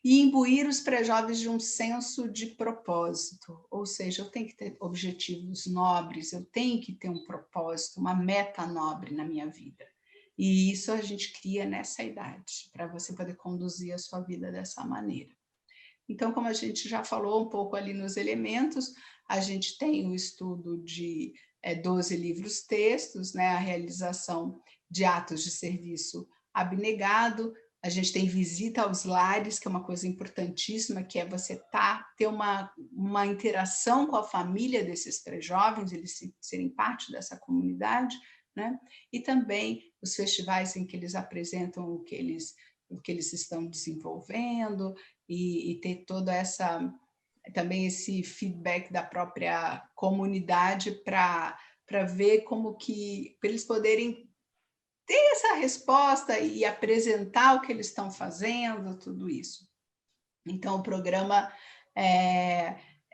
E imbuir os pré-jovens de um senso de propósito, ou seja, eu tenho que ter objetivos nobres, eu tenho que ter um propósito, uma meta nobre na minha vida. E isso a gente cria nessa idade, para você poder conduzir a sua vida dessa maneira. Então, como a gente já falou um pouco ali nos elementos, a gente tem o estudo de 12 livros-textos, né, a realização de atos de serviço abnegado, a gente tem visita aos lares, que é uma coisa importantíssima, que é você ter uma interação com a família desses pré-jovens, eles serem parte dessa comunidade, né? E também os festivais em que eles apresentam o que eles estão desenvolvendo e ter toda essa também esse feedback da própria comunidade para ver como que para eles poderem ter essa resposta e apresentar o que eles estão fazendo, tudo isso. Então, o programa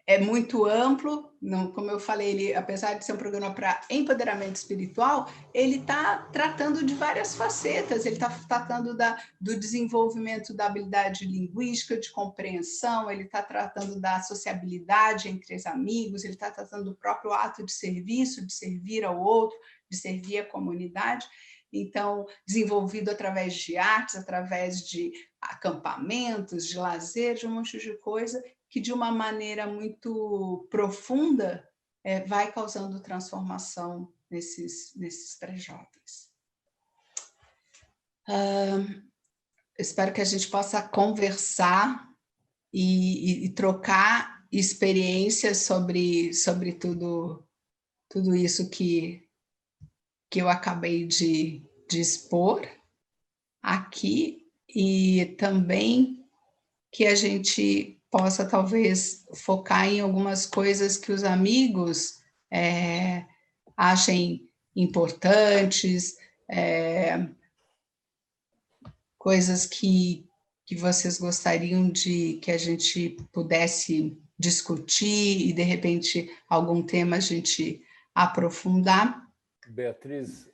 é muito amplo, não, como eu falei, ele, apesar de ser um programa para empoderamento espiritual, ele está tratando de várias facetas, ele está tratando do desenvolvimento da habilidade linguística, de compreensão, ele está tratando da sociabilidade entre os amigos, ele está tratando do próprio ato de serviço, de servir ao outro, de servir a comunidade. Então, desenvolvido através de artes, através de acampamentos, de lazer, de um monte de coisa, que de uma maneira muito profunda vai causando transformação nesses pré-jovens. Espero que a gente possa conversar e trocar experiências sobre tudo isso que eu acabei de expor aqui, e também que a gente possa, talvez, focar em algumas coisas que os amigos achem importantes, coisas que vocês gostariam que a gente pudesse discutir e, de repente, algum tema a gente aprofundar. Beatriz,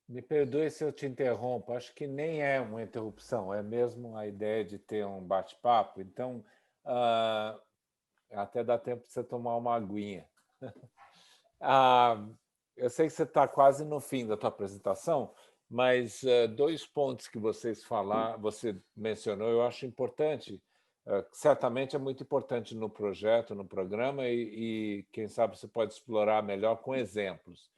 me perdoe se eu te interrompo, acho que nem é uma interrupção, é mesmo a ideia de ter um bate-papo, então até dá tempo de você tomar uma aguinha. Eu sei que você está quase no fim da tua apresentação, mas 2 pontos que você mencionou, eu acho importante. Certamente é muito importante no projeto, no programa, e quem sabe você pode explorar melhor com exemplos.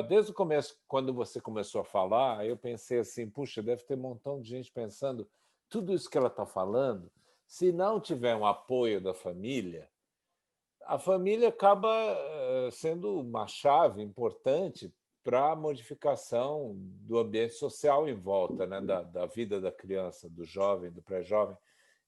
Desde o começo, quando você começou a falar, eu pensei assim, puxa, deve ter um montão de gente pensando tudo isso que ela está falando, se não tiver um apoio da família, a família acaba sendo uma chave importante para a modificação do ambiente social em volta, né, da vida da criança, do jovem, do pré-jovem.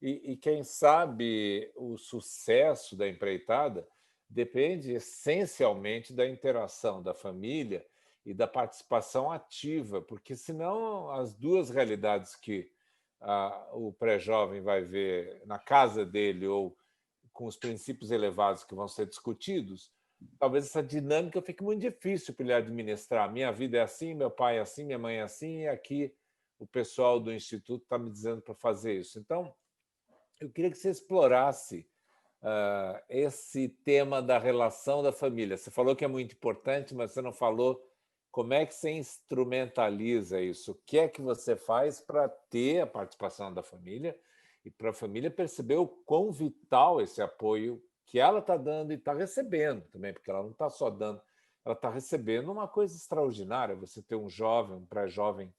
E quem sabe o sucesso da empreitada depende essencialmente da interação da família e da participação ativa, porque senão as duas realidades que o pré-jovem vai ver na casa dele ou com os princípios elevados que vão ser discutidos, talvez essa dinâmica fique muito difícil para ele administrar. Minha vida é assim, meu pai é assim, minha mãe é assim, e aqui o pessoal do Instituto está me dizendo para fazer isso. Então, eu queria que você explorasse esse tema da relação da família. Você falou que é muito importante, mas você não falou como é que você instrumentaliza isso. O que é que você faz para ter a participação da família e para a família perceber o quão vital esse apoio que ela está dando e está recebendo também, porque ela não está só dando, ela está recebendo uma coisa extraordinária. Você ter um jovem, um pré-jovem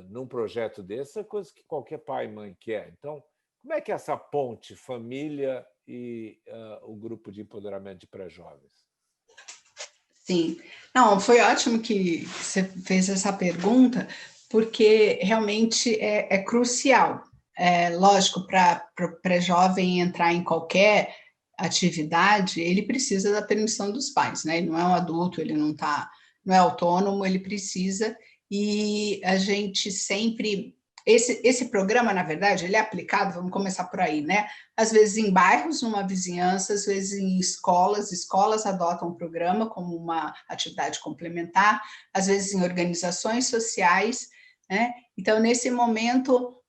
num projeto desse é coisa que qualquer pai e mãe quer. Então, como é que é essa ponte família e o grupo de empoderamento de pré-jovens? Sim. Não, foi ótimo que você fez essa pergunta, porque realmente é crucial. Lógico, para o pré-jovem entrar em qualquer atividade, ele precisa da permissão dos pais, né? Ele não é um adulto, ele não é autônomo, ele precisa, e a gente sempre... Esse programa, na verdade, ele é aplicado, vamos começar por aí, né? Às vezes em bairros, numa vizinhança, às vezes em escolas adotam o programa como uma atividade complementar, às vezes em organizações sociais, né? Então, nesse momento,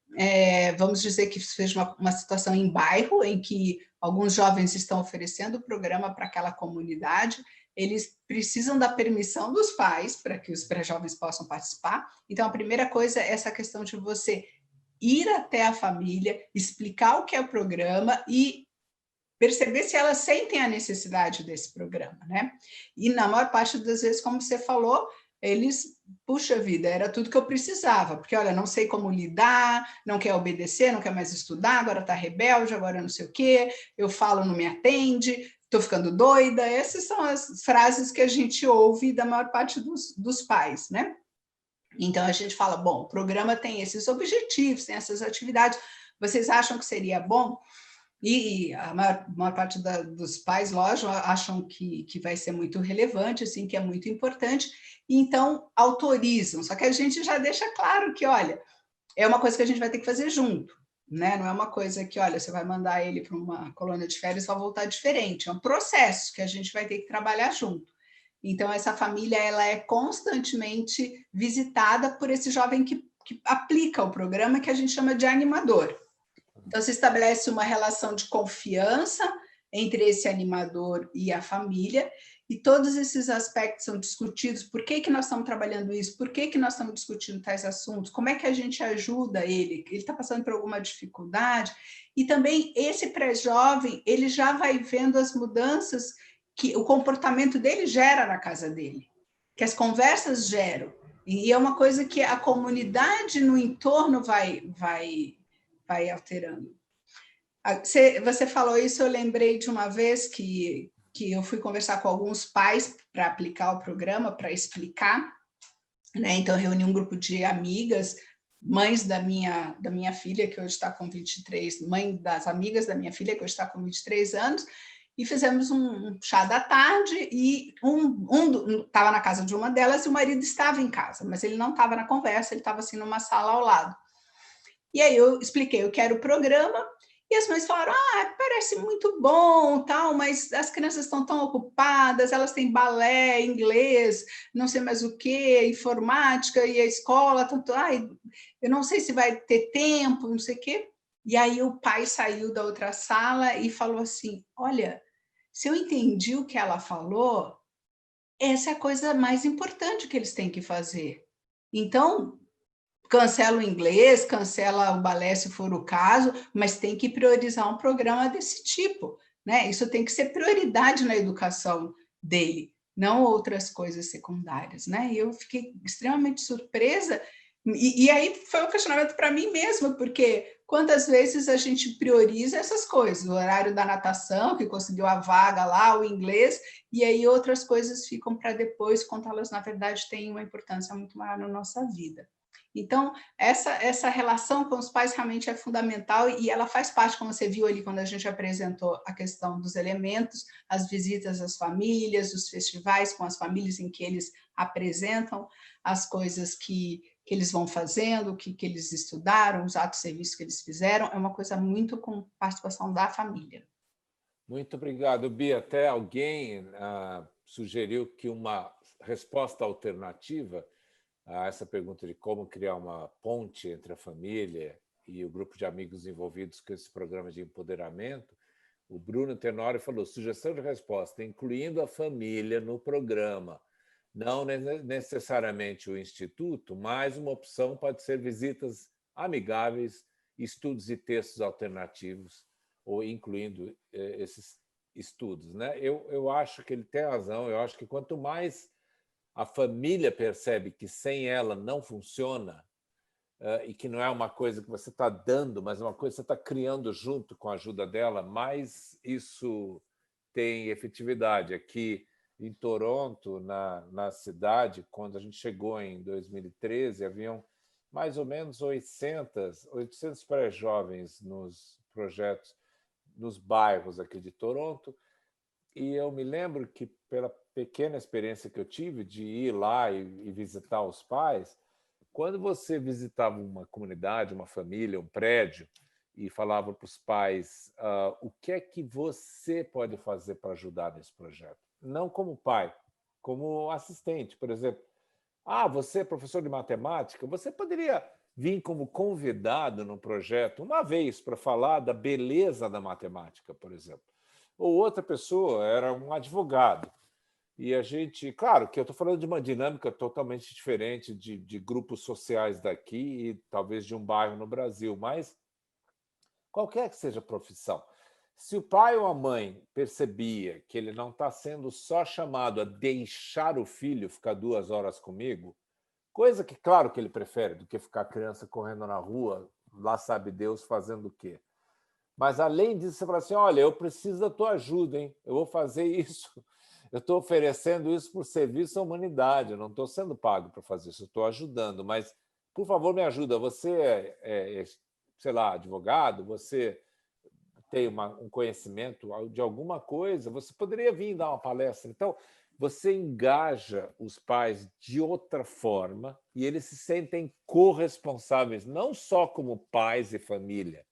vamos dizer que seja uma situação em bairro, em que alguns jovens estão oferecendo o programa para aquela comunidade, eles precisam da permissão dos pais para que os pré-jovens possam participar. Então, a primeira coisa é essa questão de você ir até a família, explicar o que é o programa e perceber se elas sentem a necessidade desse programa, né? E na maior parte das vezes, como você falou, eles, puxa vida, era tudo que eu precisava, porque, olha, não sei como lidar, não quer obedecer, não quer mais estudar, agora está rebelde, agora não sei o quê, eu falo, não me atende, estou ficando doida. Essas são as frases que a gente ouve da maior parte dos pais, né? Então, a gente fala, bom, o programa tem esses objetivos, tem essas atividades, vocês acham que seria bom? E a maior parte dos pais, lógico, acham que vai ser muito relevante, assim, que é muito importante, e então autorizam. Só que a gente já deixa claro que, olha, é uma coisa que a gente vai ter que fazer junto, né? Não é uma coisa que, olha, você vai mandar ele para uma colônia de férias e vai voltar diferente. É um processo que a gente vai ter que trabalhar junto. Então, essa família ela é constantemente visitada por esse jovem que aplica o programa, que a gente chama de animador. Então, se estabelece uma relação de confiança entre esse animador e a família, e todos esses aspectos são discutidos. Por que nós estamos trabalhando isso? Por que nós estamos discutindo tais assuntos? Como é que a gente ajuda ele? Ele está passando por alguma dificuldade? E também, esse pré-jovem, ele já vai vendo as mudanças que o comportamento dele gera na casa dele, que as conversas geram. E é uma coisa que a comunidade no entorno vai alterando. Você falou isso, eu lembrei de uma vez que eu fui conversar com alguns pais para aplicar o programa, para explicar, né? Então, eu reuni um grupo de amigas, mães da minha filha, que hoje está com 23, mãe das amigas da minha filha, que hoje está com 23 anos, e fizemos um chá da tarde, e um estava na casa de uma delas e o marido estava em casa, mas ele não estava na conversa, ele estava assim numa sala ao lado. E aí eu expliquei, eu quero o programa, e as mães falaram, parece muito bom, tal, mas as crianças estão tão ocupadas, elas têm balé, inglês, não sei mais o que, informática, e a escola, tanto, eu não sei se vai ter tempo, não sei o quê. E aí o pai saiu da outra sala e falou assim, olha, se eu entendi o que ela falou, essa é a coisa mais importante que eles têm que fazer. Então, cancela o inglês, cancela o balé se for o caso, mas tem que priorizar um programa desse tipo, né? Isso tem que ser prioridade na educação dele, não outras coisas secundárias, né? E eu fiquei extremamente surpresa, e aí foi um questionamento para mim mesma, porque quantas vezes a gente prioriza essas coisas, o horário da natação, que conseguiu a vaga lá, o inglês, e aí outras coisas ficam para depois, quando elas, na verdade, têm uma importância muito maior na nossa vida. Então, essa relação com os pais realmente é fundamental e ela faz parte, como você viu ali quando a gente apresentou a questão dos elementos, as visitas às famílias, os festivais com as famílias em que eles apresentam as coisas que eles vão fazendo, o que eles estudaram, os atos de serviço que eles fizeram, é uma coisa muito com participação da família. Muito obrigado, Bia. Até alguém sugeriu que uma resposta alternativa a essa pergunta de como criar uma ponte entre a família e o grupo de amigos envolvidos com esse programa de empoderamento, o Bruno Tenório falou, sugestão de resposta, incluindo a família no programa. Não necessariamente o instituto, mas uma opção pode ser visitas amigáveis, estudos e textos alternativos, ou incluindo esses estudos, né? Eu acho que ele tem razão, eu acho que quanto mais a família percebe que sem ela não funciona, e que não é uma coisa que você está dando, mas uma coisa que você está criando junto com a ajuda dela, mais isso tem efetividade. Aqui em Toronto, na cidade, quando a gente chegou em 2013, haviam mais ou menos 800 pré-jovens nos projetos, nos bairros aqui de Toronto, e eu me lembro que, pela pequena experiência que eu tive de ir lá e visitar os pais, quando você visitava uma comunidade, uma família, um prédio, e falava para os pais o que é que você pode fazer para ajudar nesse projeto. Não como pai, como assistente, por exemplo. Você é professor de matemática, você poderia vir como convidado no projeto uma vez para falar da beleza da matemática, por exemplo. Ou outra pessoa era um advogado. E a gente, claro que eu estou falando de uma dinâmica totalmente diferente de grupos sociais daqui e talvez de um bairro no Brasil, mas qualquer que seja a profissão, se o pai ou a mãe percebia que ele não está sendo só chamado a deixar o filho ficar 2 horas comigo, coisa que, claro, que ele prefere do que ficar a criança correndo na rua, lá sabe Deus fazendo o quê? Mas, além disso, você fala assim, olha, eu preciso da tua ajuda, hein? Eu vou fazer isso. Eu estou oferecendo isso por serviço à humanidade, eu não estou sendo pago para fazer isso, eu estou ajudando, mas, por favor, me ajuda. Você sei lá, advogado, você tem um conhecimento de alguma coisa, você poderia vir dar uma palestra. Então, você engaja os pais de outra forma e eles se sentem corresponsáveis, não só como pais e família,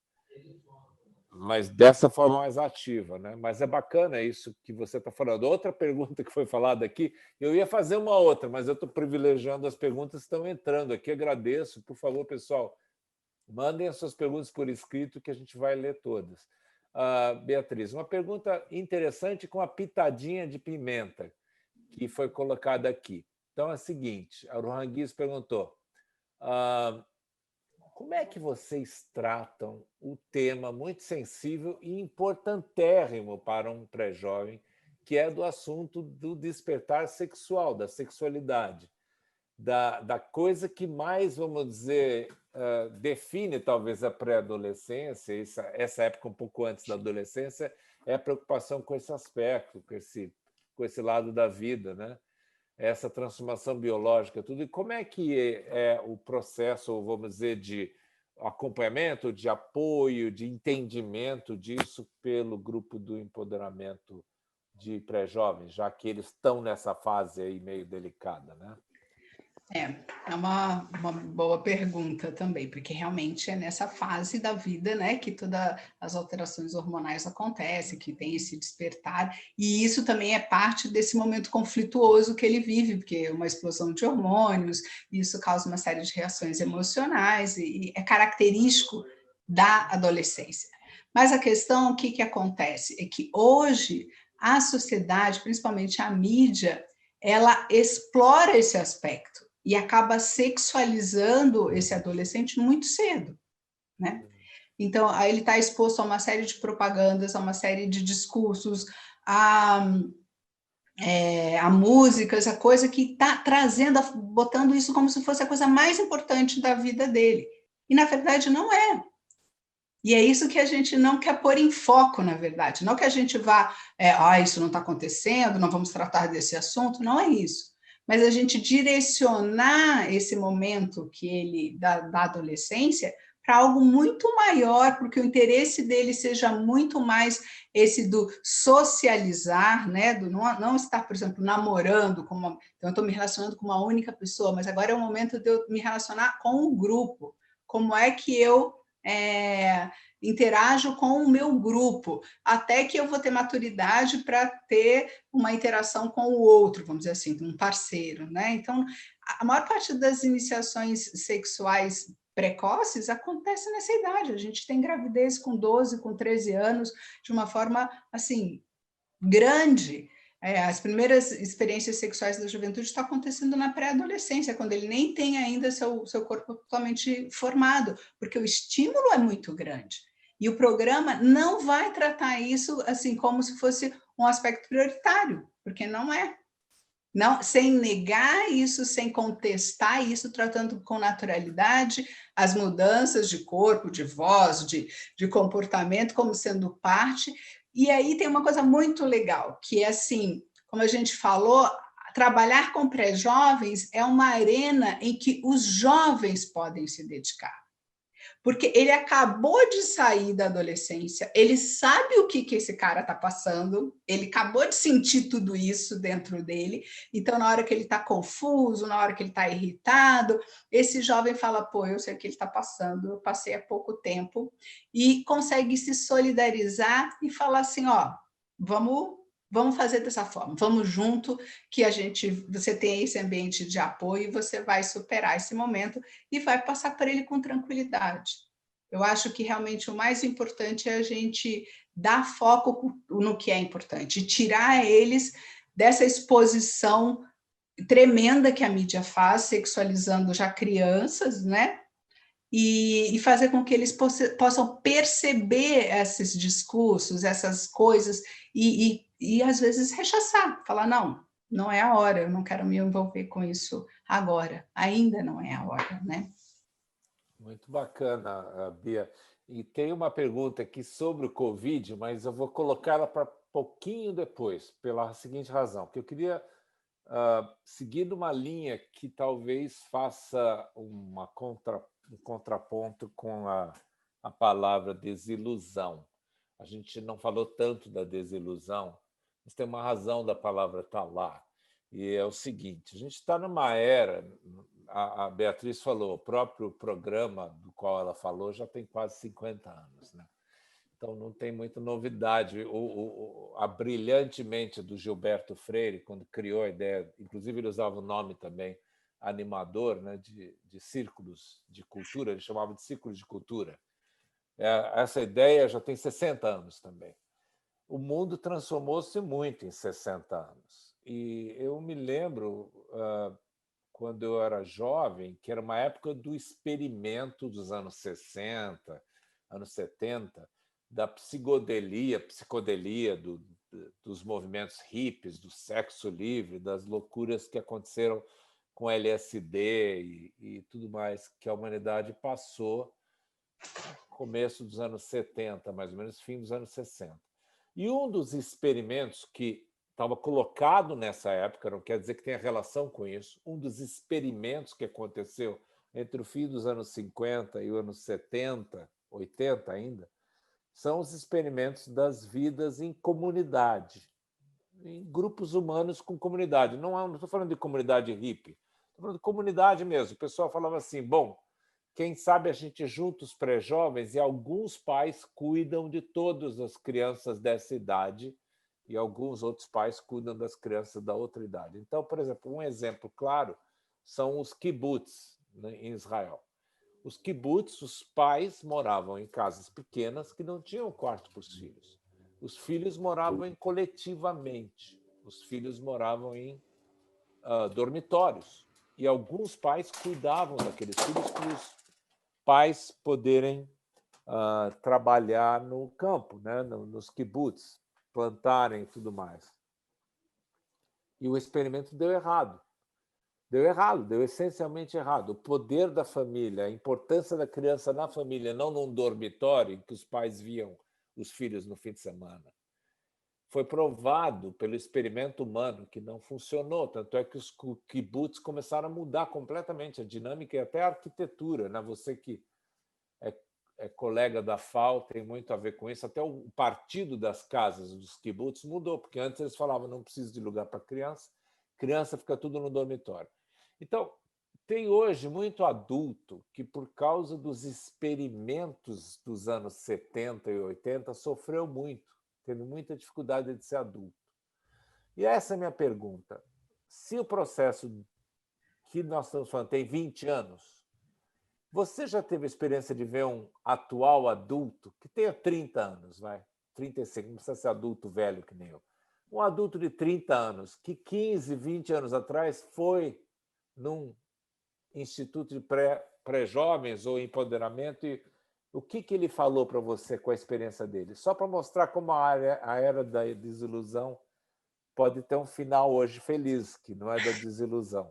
mas dessa forma mais ativa, né? Mas é bacana isso que você está falando. Outra pergunta que foi falada aqui, eu ia fazer uma outra, mas eu estou privilegiando as perguntas que estão entrando aqui. Agradeço. Por favor, pessoal, mandem as suas perguntas por escrito que a gente vai ler todas. Beatriz, uma pergunta interessante com a pitadinha de pimenta que foi colocada aqui. Então é a seguinte, a Rohanguis perguntou, como é que vocês tratam o tema muito sensível e importantérrimo para um pré-jovem, que é do assunto do despertar sexual, da sexualidade, da coisa que mais, vamos dizer, define talvez a pré-adolescência, essa época um pouco antes da adolescência, é a preocupação com esse aspecto, com esse lado da vida, né? Essa transformação biológica, tudo. E como é que é o processo, vamos dizer, de acompanhamento, de apoio, de entendimento disso pelo grupo do empoderamento de pré-jovens, já que eles estão nessa fase aí meio delicada, né? É uma boa pergunta também, porque realmente é nessa fase da vida, né, que todas as alterações hormonais acontecem, que tem esse despertar, e isso também é parte desse momento conflituoso que ele vive, porque é uma explosão de hormônios, isso causa uma série de reações emocionais, e é característico da adolescência. Mas a questão, o que acontece? É que hoje a sociedade, principalmente a mídia, ela explora esse aspecto e acaba sexualizando esse adolescente muito cedo, né? Então, aí ele está exposto a uma série de propagandas, a uma série de discursos, a músicas, a coisa que está trazendo, botando isso como se fosse a coisa mais importante da vida dele. E, na verdade, não é. E é isso que a gente não quer pôr em foco, na verdade. Não que a gente vá, isso não está acontecendo, não vamos tratar desse assunto, não é isso. Mas a gente direcionar esse momento que ele da adolescência para algo muito maior, porque o interesse dele seja muito mais esse do socializar, né? Do não estar, por exemplo, namorando, então eu estou me relacionando com uma única pessoa, mas agora é o momento de eu me relacionar com um grupo. Como é que eu interajo com o meu grupo, até que eu vou ter maturidade para ter uma interação com o outro, vamos dizer assim, um parceiro, né? Então, a maior parte das iniciações sexuais precoces acontece nessa idade. A gente tem gravidez com 12, com 13 anos, de uma forma, assim, grande. As primeiras experiências sexuais da juventude estão acontecendo na pré-adolescência, quando ele nem tem ainda seu corpo totalmente formado, porque o estímulo é muito grande. E o programa não vai tratar isso assim como se fosse um aspecto prioritário, porque não é. Não, sem negar isso, sem contestar isso, tratando com naturalidade as mudanças de corpo, de voz, de comportamento como sendo parte. E aí tem uma coisa muito legal, que é assim, como a gente falou, trabalhar com pré-jovens é uma arena em que os jovens podem se dedicar. Porque ele acabou de sair da adolescência, ele sabe o que esse cara está passando, ele acabou de sentir tudo isso dentro dele, então na hora que ele está confuso, na hora que ele está irritado, esse jovem fala, pô, eu sei o que ele está passando, eu passei há pouco tempo, e consegue se solidarizar e falar assim, ó, vamos fazer dessa forma, vamos junto, que você tem esse ambiente de apoio e você vai superar esse momento e vai passar por ele com tranquilidade. Eu acho que realmente o mais importante é a gente dar foco no que é importante, e tirar eles dessa exposição tremenda que a mídia faz, sexualizando já crianças, né? E fazer com que eles possam perceber esses discursos, essas coisas, e às vezes rechaçar, falar, não é a hora, eu não quero me envolver com isso agora, ainda não é a hora, né? Muito bacana, Bia. E tem uma pergunta aqui sobre o Covid, mas eu vou colocar ela para pouquinho depois, pela seguinte razão, que eu queria seguir uma linha que talvez faça um contraponto com a palavra desilusão. A gente não falou tanto da desilusão, mas tem uma razão da palavra estar lá. E é o seguinte, a gente está numa era, a Beatriz falou, o próprio programa do qual ela falou já tem quase 50 anos, né? Então não tem muita novidade. A brilhante mente do Gilberto Freire, quando criou a ideia, inclusive ele usava o nome também, animador, né, de círculos de cultura, ele chamava de círculos de cultura. Essa ideia já tem 60 anos também. O mundo transformou-se muito em 60 anos. E eu me lembro, quando eu era jovem, que era uma época do experimento dos anos 60, anos 70, da psicodelia dos movimentos hippies, do sexo livre, das loucuras que aconteceram com LSD e tudo mais que a humanidade passou no começo dos anos 70, mais ou menos, fim dos anos 60. E um dos experimentos que estava colocado nessa época, não quer dizer que tenha relação com isso, um dos experimentos que aconteceu entre o fim dos anos 50 e os anos 70, 80 ainda, são os experimentos das vidas em comunidade, em grupos humanos com comunidade. Não estou falando de comunidade hippie, estou falando de comunidade mesmo. O pessoal falava assim, bom, quem sabe a gente junta os pré-jovens e alguns pais cuidam de todas as crianças dessa idade e alguns outros pais cuidam das crianças da outra idade. Então, por exemplo, um exemplo claro são os kibbutz, né, em Israel. Os kibbutz, os pais moravam em casas pequenas que não tinham quarto para os filhos. Os filhos moravam coletivamente. Os filhos moravam em dormitórios. E alguns pais cuidavam daqueles filhos para os pais poderem trabalhar no campo, né, nos kibbutz, plantarem e tudo mais. E o experimento deu errado. Deu essencialmente errado. O poder da família, a importância da criança na família, não num dormitório em que os pais viam os filhos no fim de semana. Foi provado pelo experimento humano que não funcionou, tanto é que os kibbutz começaram a mudar completamente a dinâmica e até a arquitetura, né? Você que é colega da FAO tem muito a ver com isso, até o partido das casas dos kibbutz mudou, porque antes eles falavam não precisa de lugar para criança fica tudo no dormitório. Então, tem hoje muito adulto que, por causa dos experimentos dos anos 70 e 80, sofreu muito, teve muita dificuldade de ser adulto. E essa é a minha pergunta. Se o processo que nós estamos falando tem 20 anos, você já teve a experiência de ver um atual adulto que tenha 30 anos, 35, não precisa ser adulto velho que nem eu. Um adulto de 30 anos que 15, 20 anos atrás foi num instituto de pré-jovens ou empoderamento e o que ele falou para você com a experiência dele? Só para mostrar como a era da desilusão pode ter um final hoje feliz, que não é da desilusão.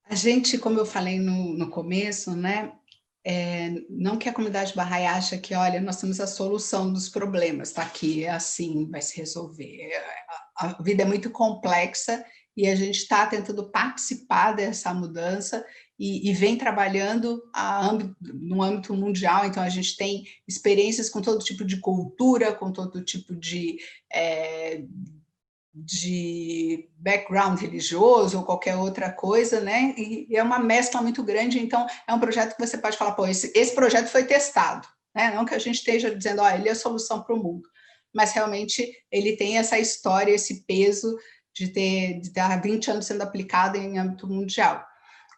A gente, como eu falei no começo, né? Não que a comunidade Bahá'í acha que, olha, nós temos a solução dos problemas, está aqui, é assim, vai se resolver. A vida é muito complexa e a gente está tentando participar dessa mudança e vem trabalhando no âmbito mundial, então a gente tem experiências com todo tipo de cultura, com todo tipo de background religioso ou qualquer outra coisa, né? E é uma mescla muito grande, então é um projeto que você pode falar, pô, esse projeto foi testado, né? Não que a gente esteja dizendo, ele é a solução para o mundo, mas realmente ele tem essa história, esse peso de estar 20 anos sendo aplicado em âmbito mundial.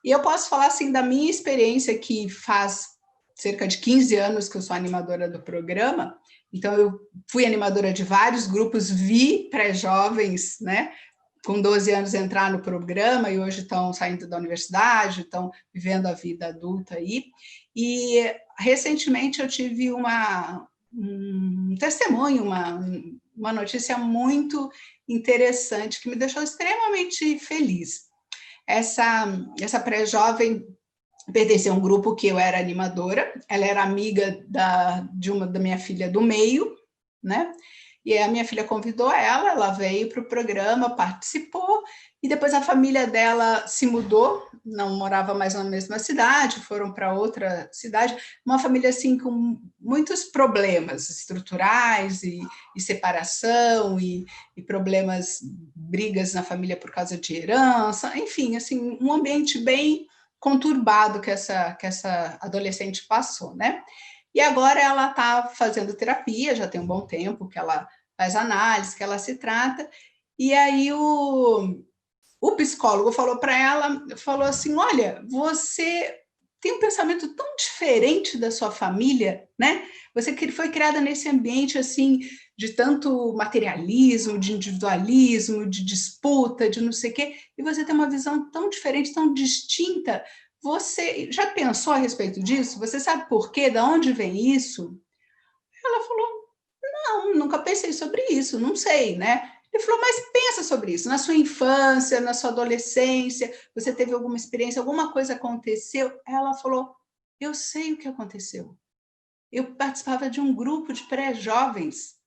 E eu posso falar, assim, da minha experiência, que faz cerca de 15 anos que eu sou animadora do programa. Então, eu fui animadora de vários grupos, vi pré-jovens, né, com 12 anos entrar no programa e hoje estão saindo da universidade, estão vivendo a vida adulta aí. E, recentemente, eu tive um testemunho, uma notícia muito interessante que me deixou extremamente feliz. Essa pré-jovem pertencia a um grupo que eu era animadora, ela era amiga da minha filha do meio, né? E a minha filha convidou ela veio para o programa, participou, e depois a família dela se mudou, não morava mais na mesma cidade, foram para outra cidade, uma família assim com muitos problemas estruturais e separação e problemas, brigas na família por causa de herança, enfim, assim, um ambiente bem conturbado que essa adolescente passou, né? E agora ela está fazendo terapia, já tem um bom tempo que ela faz análise, que ela se trata, e aí o psicólogo falou para ela, falou assim, olha, você tem um pensamento tão diferente da sua família, né? Você foi criada nesse ambiente, assim, de tanto materialismo, de individualismo, de disputa, de não sei o quê, e você tem uma visão tão diferente, tão distinta. Você já pensou a respeito disso? Você sabe por quê? De onde vem isso? Ela falou, não, nunca pensei sobre isso, não sei, né? Ele falou, mas pensa sobre isso. Na sua infância, na sua adolescência, você teve alguma experiência, alguma coisa aconteceu? Ela falou, eu sei o que aconteceu. Eu participava de um grupo de pré-jovens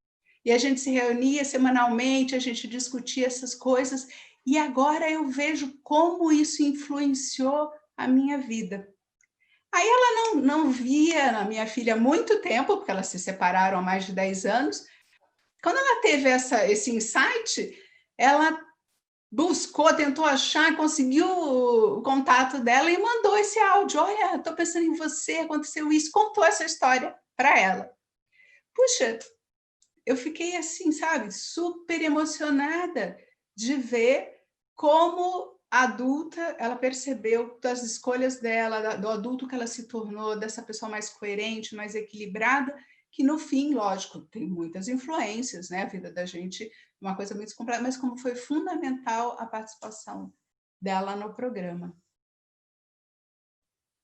e a gente se reunia semanalmente, a gente discutia essas coisas e agora eu vejo como isso influenciou a minha vida. Aí ela não via a minha filha há muito tempo, porque elas se separaram há mais de 10 anos. Quando ela teve esse insight, ela buscou, tentou achar, conseguiu o contato dela e mandou esse áudio. Olha, estou pensando em você, aconteceu isso, contou essa história para ela. Puxa, eu fiquei assim, sabe, super emocionada de ver como adulta ela percebeu das escolhas dela, do adulto que ela se tornou, dessa pessoa mais coerente, mais equilibrada, que no fim, lógico, tem muitas influências, né? A vida da gente é uma coisa muito complexa, mas como foi fundamental a participação dela no programa.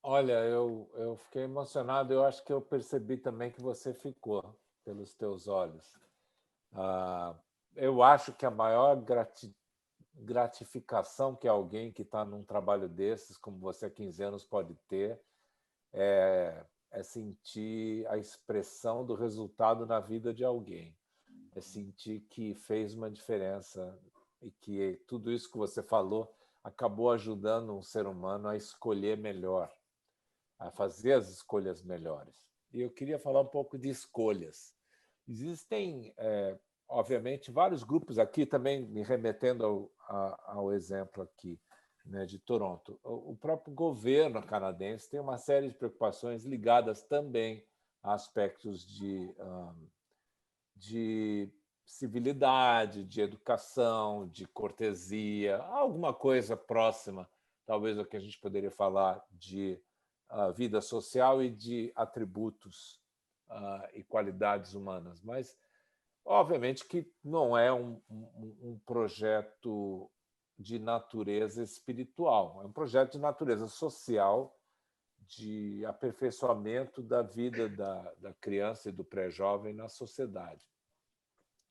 Olha, eu fiquei emocionado. Eu acho que eu percebi também que você ficou pelos teus olhos. Eu acho que a maior gratificação que alguém que está num trabalho desses, como você há 15 anos, pode ter é sentir a expressão do resultado na vida de alguém. É sentir que fez uma diferença e que tudo isso que você falou acabou ajudando um ser humano a escolher melhor, a fazer as escolhas melhores. E eu queria falar um pouco de escolhas. Existem, obviamente, vários grupos aqui, também me remetendo ao exemplo aqui, né, de Toronto. O próprio governo canadense tem uma série de preocupações ligadas também a aspectos de civilidade, de educação, de cortesia, alguma coisa próxima, talvez, o que a gente poderia falar de vida social e de atributos e qualidades humanas. Mas, obviamente, que não é um projeto de natureza espiritual, é um projeto de natureza social, de aperfeiçoamento da vida da criança e do pré-jovem na sociedade.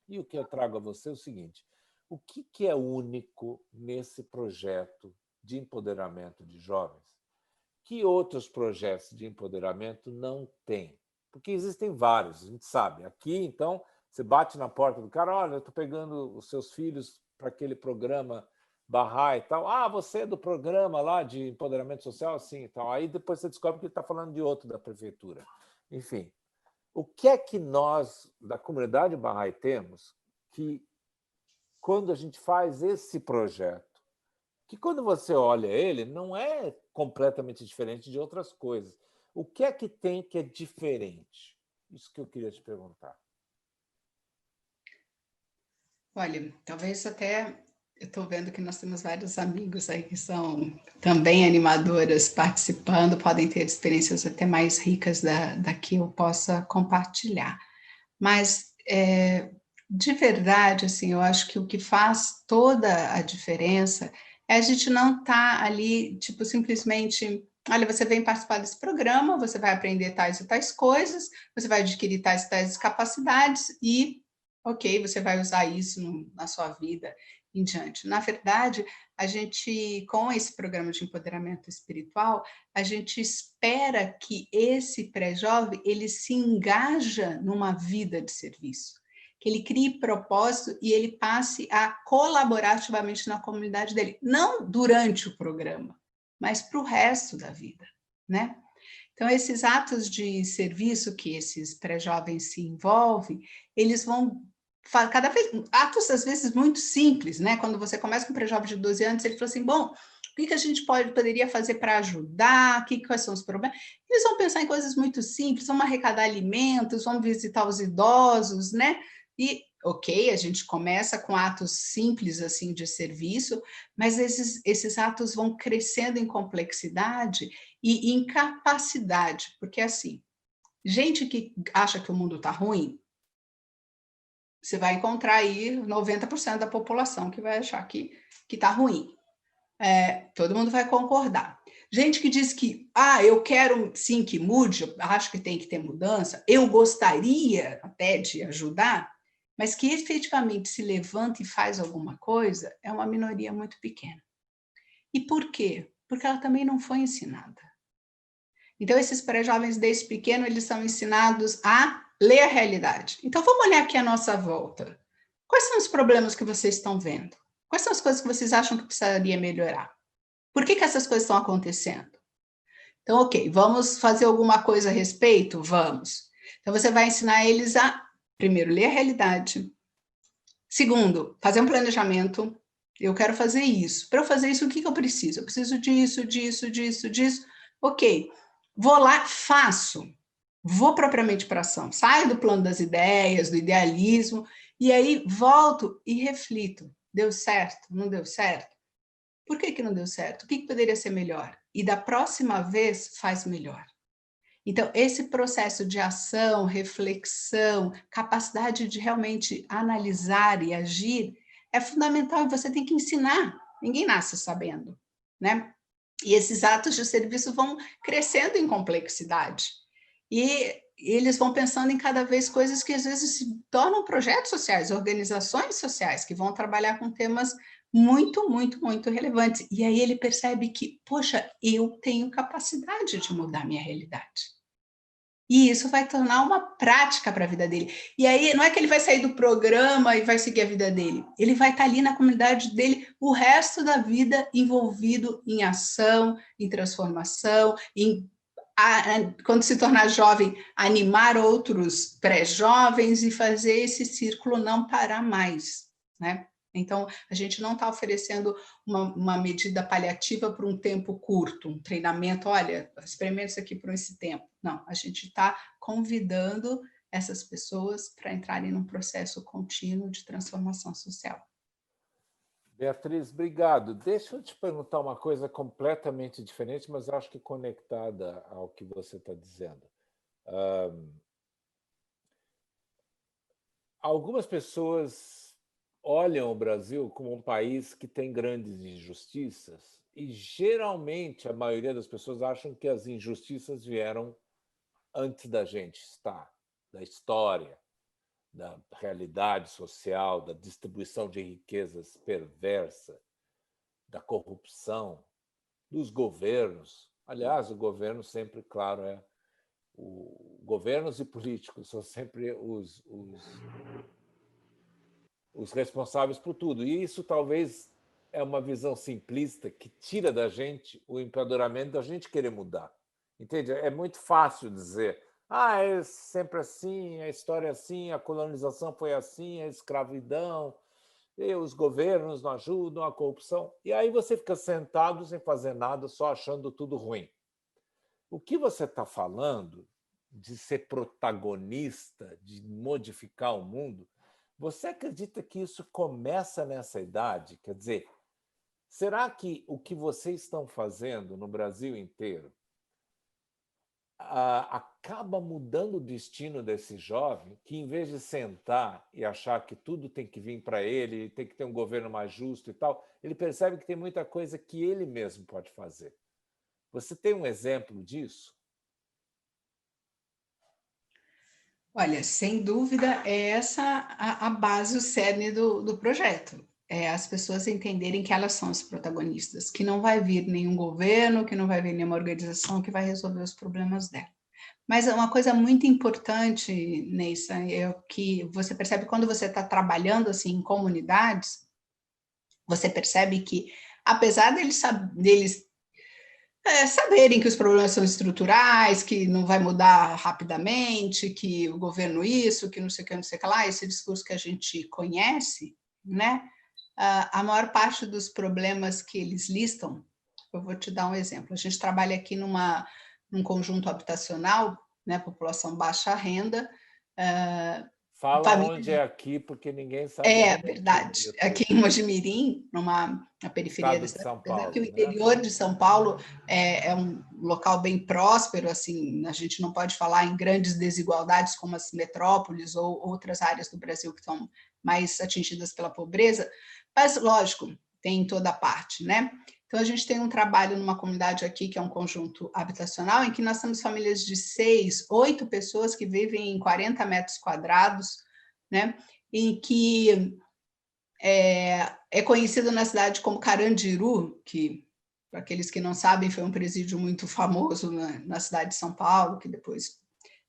E o que eu trago a você é o seguinte: o que é único nesse projeto de empoderamento de jovens que outros projetos de empoderamento não têm? Porque existem vários, a gente sabe. Aqui, então, você bate na porta do cara, olha, eu estou pegando os seus filhos para aquele programa Bahá'í e tal. Ah, você é do programa lá de empoderamento social? Sim, então. Aí depois você descobre que ele está falando de outro da prefeitura. Enfim, o que é que nós, da comunidade Bahá'í, temos que, quando a gente faz esse projeto, que quando você olha ele, não é completamente diferente de outras coisas. O que é que tem que é diferente? Isso que eu queria te perguntar. Olha, talvez até eu estou vendo que nós temos vários amigos aí que são também animadoras participando, podem ter experiências até mais ricas da que eu possa compartilhar. Mas, de verdade, assim, eu acho que o que faz toda a diferença é a gente não estar ali, tipo, simplesmente, olha, você vem participar desse programa, você vai aprender tais e tais coisas, você vai adquirir tais e tais capacidades e, ok, você vai usar isso na sua vida. em diante. Na verdade, a gente, com esse programa de empoderamento espiritual, a gente espera que esse pré-jovem, ele se engaja numa vida de serviço, que ele crie propósito e ele passe a colaborar ativamente na comunidade dele, não durante o programa, mas para o resto da vida, né? Então, esses atos de serviço que esses pré-jovens se envolvem, eles vão cada vez, atos às vezes muito simples, né? Quando você começa com um pré-jovem de 12 anos, ele fala assim, bom, o que a gente poderia fazer para ajudar? Quais são os problemas? Eles vão pensar em coisas muito simples, vão arrecadar alimentos, vão visitar os idosos, né? E, ok, a gente começa com atos simples, assim, de serviço, mas esses atos vão crescendo em complexidade e em capacidade, porque, assim, gente que acha que o mundo está ruim, você vai encontrar aí 90% da população que vai achar que está ruim. Todo mundo vai concordar. Gente que diz que, eu quero sim que mude, eu acho que tem que ter mudança, eu gostaria até de ajudar, mas que efetivamente se levanta e faz alguma coisa, é uma minoria muito pequena. E por quê? Porque ela também não foi ensinada. Então, esses pré-jovens, desde pequeno, eles são ensinados a ler a realidade. Então, vamos olhar aqui à nossa volta. Quais são os problemas que vocês estão vendo? Quais são as coisas que vocês acham que precisaria melhorar? Por que essas coisas estão acontecendo? Então, ok, vamos fazer alguma coisa a respeito? Vamos. Então, você vai ensinar eles a, primeiro, ler a realidade. Segundo, fazer um planejamento. Eu quero fazer isso. Para eu fazer isso, o que eu preciso? Eu preciso disso, disso, disso, disso. Ok, vou lá, faço. Vou propriamente para a ação. Saio do plano das ideias, do idealismo, e aí volto e reflito. Deu certo? Não deu certo? Por que não deu certo? O que poderia ser melhor? E da próxima vez, faz melhor. Então, esse processo de ação, reflexão, capacidade de realmente analisar e agir é fundamental e você tem que ensinar. Ninguém nasce sabendo, né? E esses atos de serviço vão crescendo em complexidade. E eles vão pensando em cada vez coisas que às vezes se tornam projetos sociais, organizações sociais, que vão trabalhar com temas muito, muito, muito relevantes. E aí ele percebe que, poxa, eu tenho capacidade de mudar minha realidade. E isso vai tornar uma prática para a vida dele. E aí, não é que ele vai sair do programa e vai seguir a vida dele. Ele vai estar ali na comunidade dele o resto da vida envolvido em ação, em transformação, quando se tornar jovem, animar outros pré-jovens e fazer esse círculo não parar mais, né? Então, a gente não está oferecendo uma medida paliativa por um tempo curto, um treinamento, olha, experimenta isso aqui por esse tempo. Não, a gente está convidando essas pessoas para entrarem num processo contínuo de transformação social. Beatriz, obrigado. Deixa eu te perguntar uma coisa completamente diferente, mas acho que conectada ao que você está dizendo. Algumas pessoas olham o Brasil como um país que tem grandes injustiças e, geralmente, a maioria das pessoas acham que as injustiças vieram antes da gente estar, da história, da realidade social, da distribuição de riquezas perversa, da corrupção, dos governos. Aliás, o governo sempre, claro, governos e políticos são sempre os responsáveis por tudo. E isso talvez é uma visão simplista que tira da gente o empoderamento da gente querer mudar. Entende? É muito fácil dizer é sempre assim, a história é assim, a colonização foi assim, a escravidão, e os governos não ajudam, a corrupção. E aí você fica sentado sem fazer nada, só achando tudo ruim. O que você está falando de ser protagonista, de modificar o mundo, você acredita que isso começa nessa idade? Quer dizer, será que o que vocês estão fazendo no Brasil inteiro acaba mudando o destino desse jovem que, em vez de sentar e achar que tudo tem que vir para ele, tem que ter um governo mais justo e tal, ele percebe que tem muita coisa que ele mesmo pode fazer? Você tem um exemplo disso? Olha, sem dúvida, é essa a base, o cerne do projeto. as pessoas entenderem que elas são as protagonistas, que não vai vir nenhum governo, que não vai vir nenhuma organização que vai resolver os problemas dela. Mas uma coisa muito importante, Neissa, é que você percebe quando você está trabalhando assim em comunidades, você percebe que, apesar deles saberem que os problemas são estruturais, que não vai mudar rapidamente, que o governo isso, que não sei o que lá, esse discurso que a gente conhece, né? A maior parte dos problemas que eles listam, eu vou te dar um exemplo. A gente trabalha aqui num conjunto habitacional, né, população baixa renda. Fala onde é aqui, porque ninguém sabe. É verdade. Aqui em Mojimirim, na periferia do estado de São Paulo, que o interior de São Paulo é um local bem próspero, assim, a gente não pode falar em grandes desigualdades como as metrópoles ou outras áreas do Brasil que estão mais atingidas pela pobreza, mas, lógico, tem em toda parte, né? Então, a gente tem um trabalho numa comunidade aqui, que é um conjunto habitacional, em que nós temos famílias de 6, 8 pessoas que vivem em 40 metros quadrados, né? Em que é conhecido na cidade como Carandiru, que, para aqueles que não sabem, foi um presídio muito famoso na cidade de São Paulo, que depois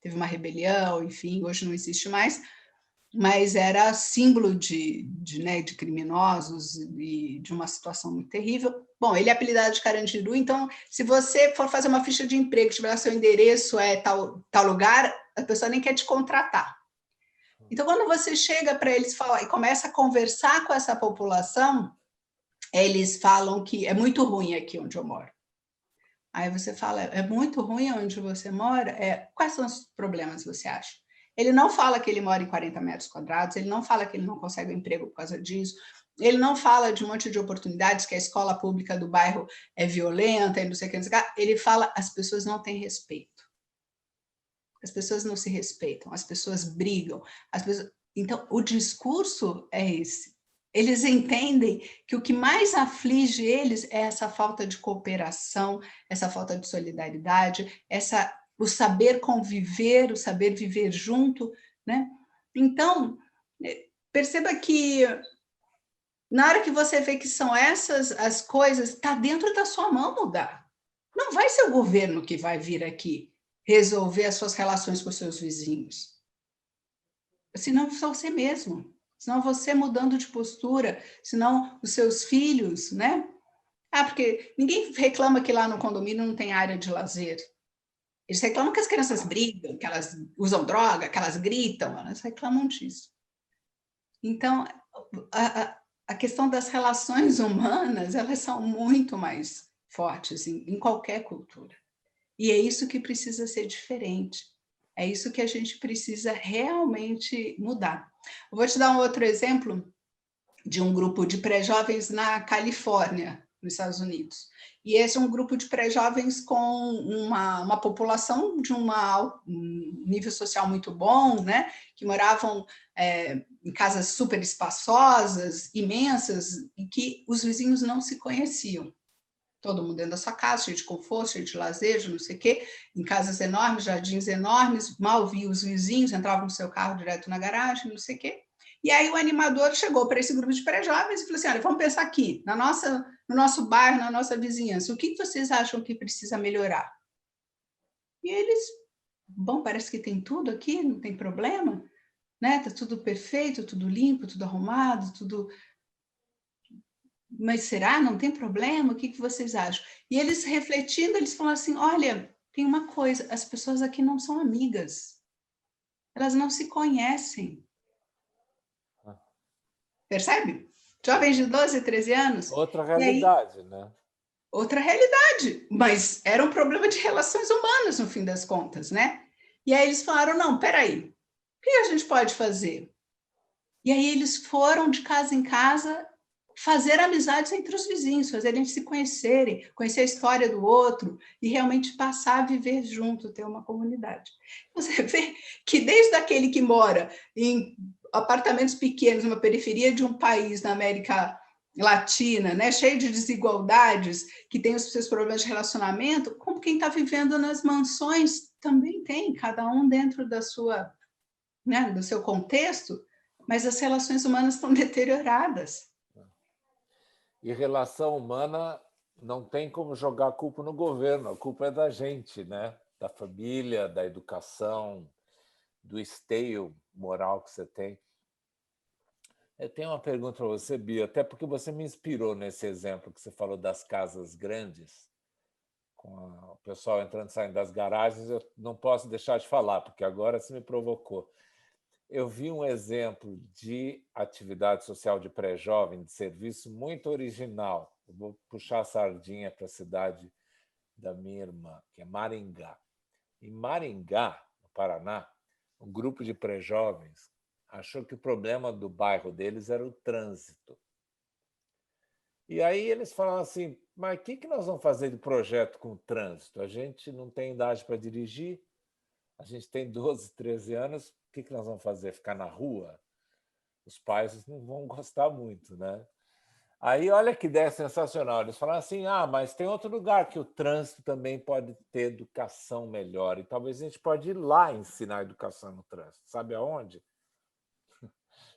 teve uma rebelião, enfim, hoje não existe mais, mas era símbolo de criminosos e de uma situação muito terrível. Bom, ele é apelidado de Carandiru, então, se você for fazer uma ficha de emprego, tiver seu endereço tal lugar, a pessoa nem quer te contratar. Então, quando você chega para eles falar e começa a conversar com essa população, eles falam que é muito ruim aqui onde eu moro. Aí você fala, é muito ruim onde você mora? Quais são os problemas, você acha? Ele não fala que ele mora em 40 metros quadrados, ele não fala que ele não consegue um emprego por causa disso, ele não fala de um monte de oportunidades, que a escola pública do bairro é violenta e não sei o que, não sei o que. Ele fala, as pessoas não têm respeito. As pessoas não se respeitam, as pessoas brigam. Então, o discurso é esse. Eles entendem que o que mais aflige eles é essa falta de cooperação, essa falta de solidariedade, o saber conviver, o saber viver junto, né? Então, perceba que na hora que você vê que são essas as coisas, está dentro da sua mão mudar. Não vai ser o governo que vai vir aqui resolver as suas relações com os seus vizinhos. Senão você mesmo, senão você mudando de postura, senão os seus filhos, né? Porque ninguém reclama que lá no condomínio não tem área de lazer. Eles reclamam que as crianças brigam, que elas usam droga, que elas gritam, elas reclamam disso. Então, a questão das relações humanas, elas são muito mais fortes em qualquer cultura. E é isso que precisa ser diferente. É isso que a gente precisa realmente mudar. Eu vou te dar um outro exemplo de um grupo de pré-jovens na Califórnia, nos Estados Unidos. E esse é um grupo de pré-jovens com uma população de um nível social muito bom, né? Que moravam em casas super espaçosas, imensas, e que os vizinhos não se conheciam. Todo mundo dentro da sua casa, cheio de conforto, cheio de lazer, não sei o quê, em casas enormes, jardins enormes, mal via os vizinhos, entravam no seu carro direto na garagem, não sei o quê. E aí o animador chegou para esse grupo de pré-jovens e falou assim, olha, vamos pensar aqui, no nosso bairro, na nossa vizinhança, o que vocês acham que precisa melhorar? E eles, bom, parece que tem tudo aqui, não tem problema, né? Tá tudo perfeito, tudo limpo, tudo arrumado, tudo... Mas será? Não tem problema? O que vocês acham? E eles refletindo, eles falam assim, olha, tem uma coisa, as pessoas aqui não são amigas. Elas não se conhecem. Percebe? Jovens de 12, 13 anos. Outra realidade, né? Outra realidade, mas era um problema de relações humanas, no fim das contas, né? E aí eles falaram, não, peraí, o que a gente pode fazer? E aí eles foram de casa em casa fazer amizades entre os vizinhos, fazer eles se conhecerem, conhecer a história do outro e realmente passar a viver junto, ter uma comunidade. Você vê que desde aquele que mora em apartamentos pequenos, numa periferia de um país na América Latina, né, cheio de desigualdades, que tem os seus problemas de relacionamento, como quem está vivendo nas mansões também tem, cada um dentro da sua, né, do seu contexto, mas as relações humanas estão deterioradas. E relação humana não tem como jogar a culpa no governo, a culpa é da gente, né? Da família, da educação, do esteio moral que você tem. Eu tenho uma pergunta para você, Bia, até porque você me inspirou nesse exemplo que você falou das casas grandes, com o pessoal entrando e saindo das garagens. Eu não posso deixar de falar, porque agora você me provocou. Eu vi um exemplo de atividade social de pré-jovem, de serviço muito original. Eu vou puxar a sardinha para a cidade da minha irmã, que é Maringá. Em Maringá, no Paraná, um grupo de pré-jovens achou que o problema do bairro deles era o trânsito. E aí eles falaram assim, mas o que nós vamos fazer de projeto com o trânsito? A gente não tem idade para dirigir, a gente tem 12, 13 anos, o que nós vamos fazer? Ficar na rua? Os pais não vão gostar muito, né? Aí, olha que ideia sensacional. Eles falaram assim, mas tem outro lugar que o trânsito também pode ter educação melhor. E talvez a gente pode ir lá ensinar educação no trânsito. Sabe aonde?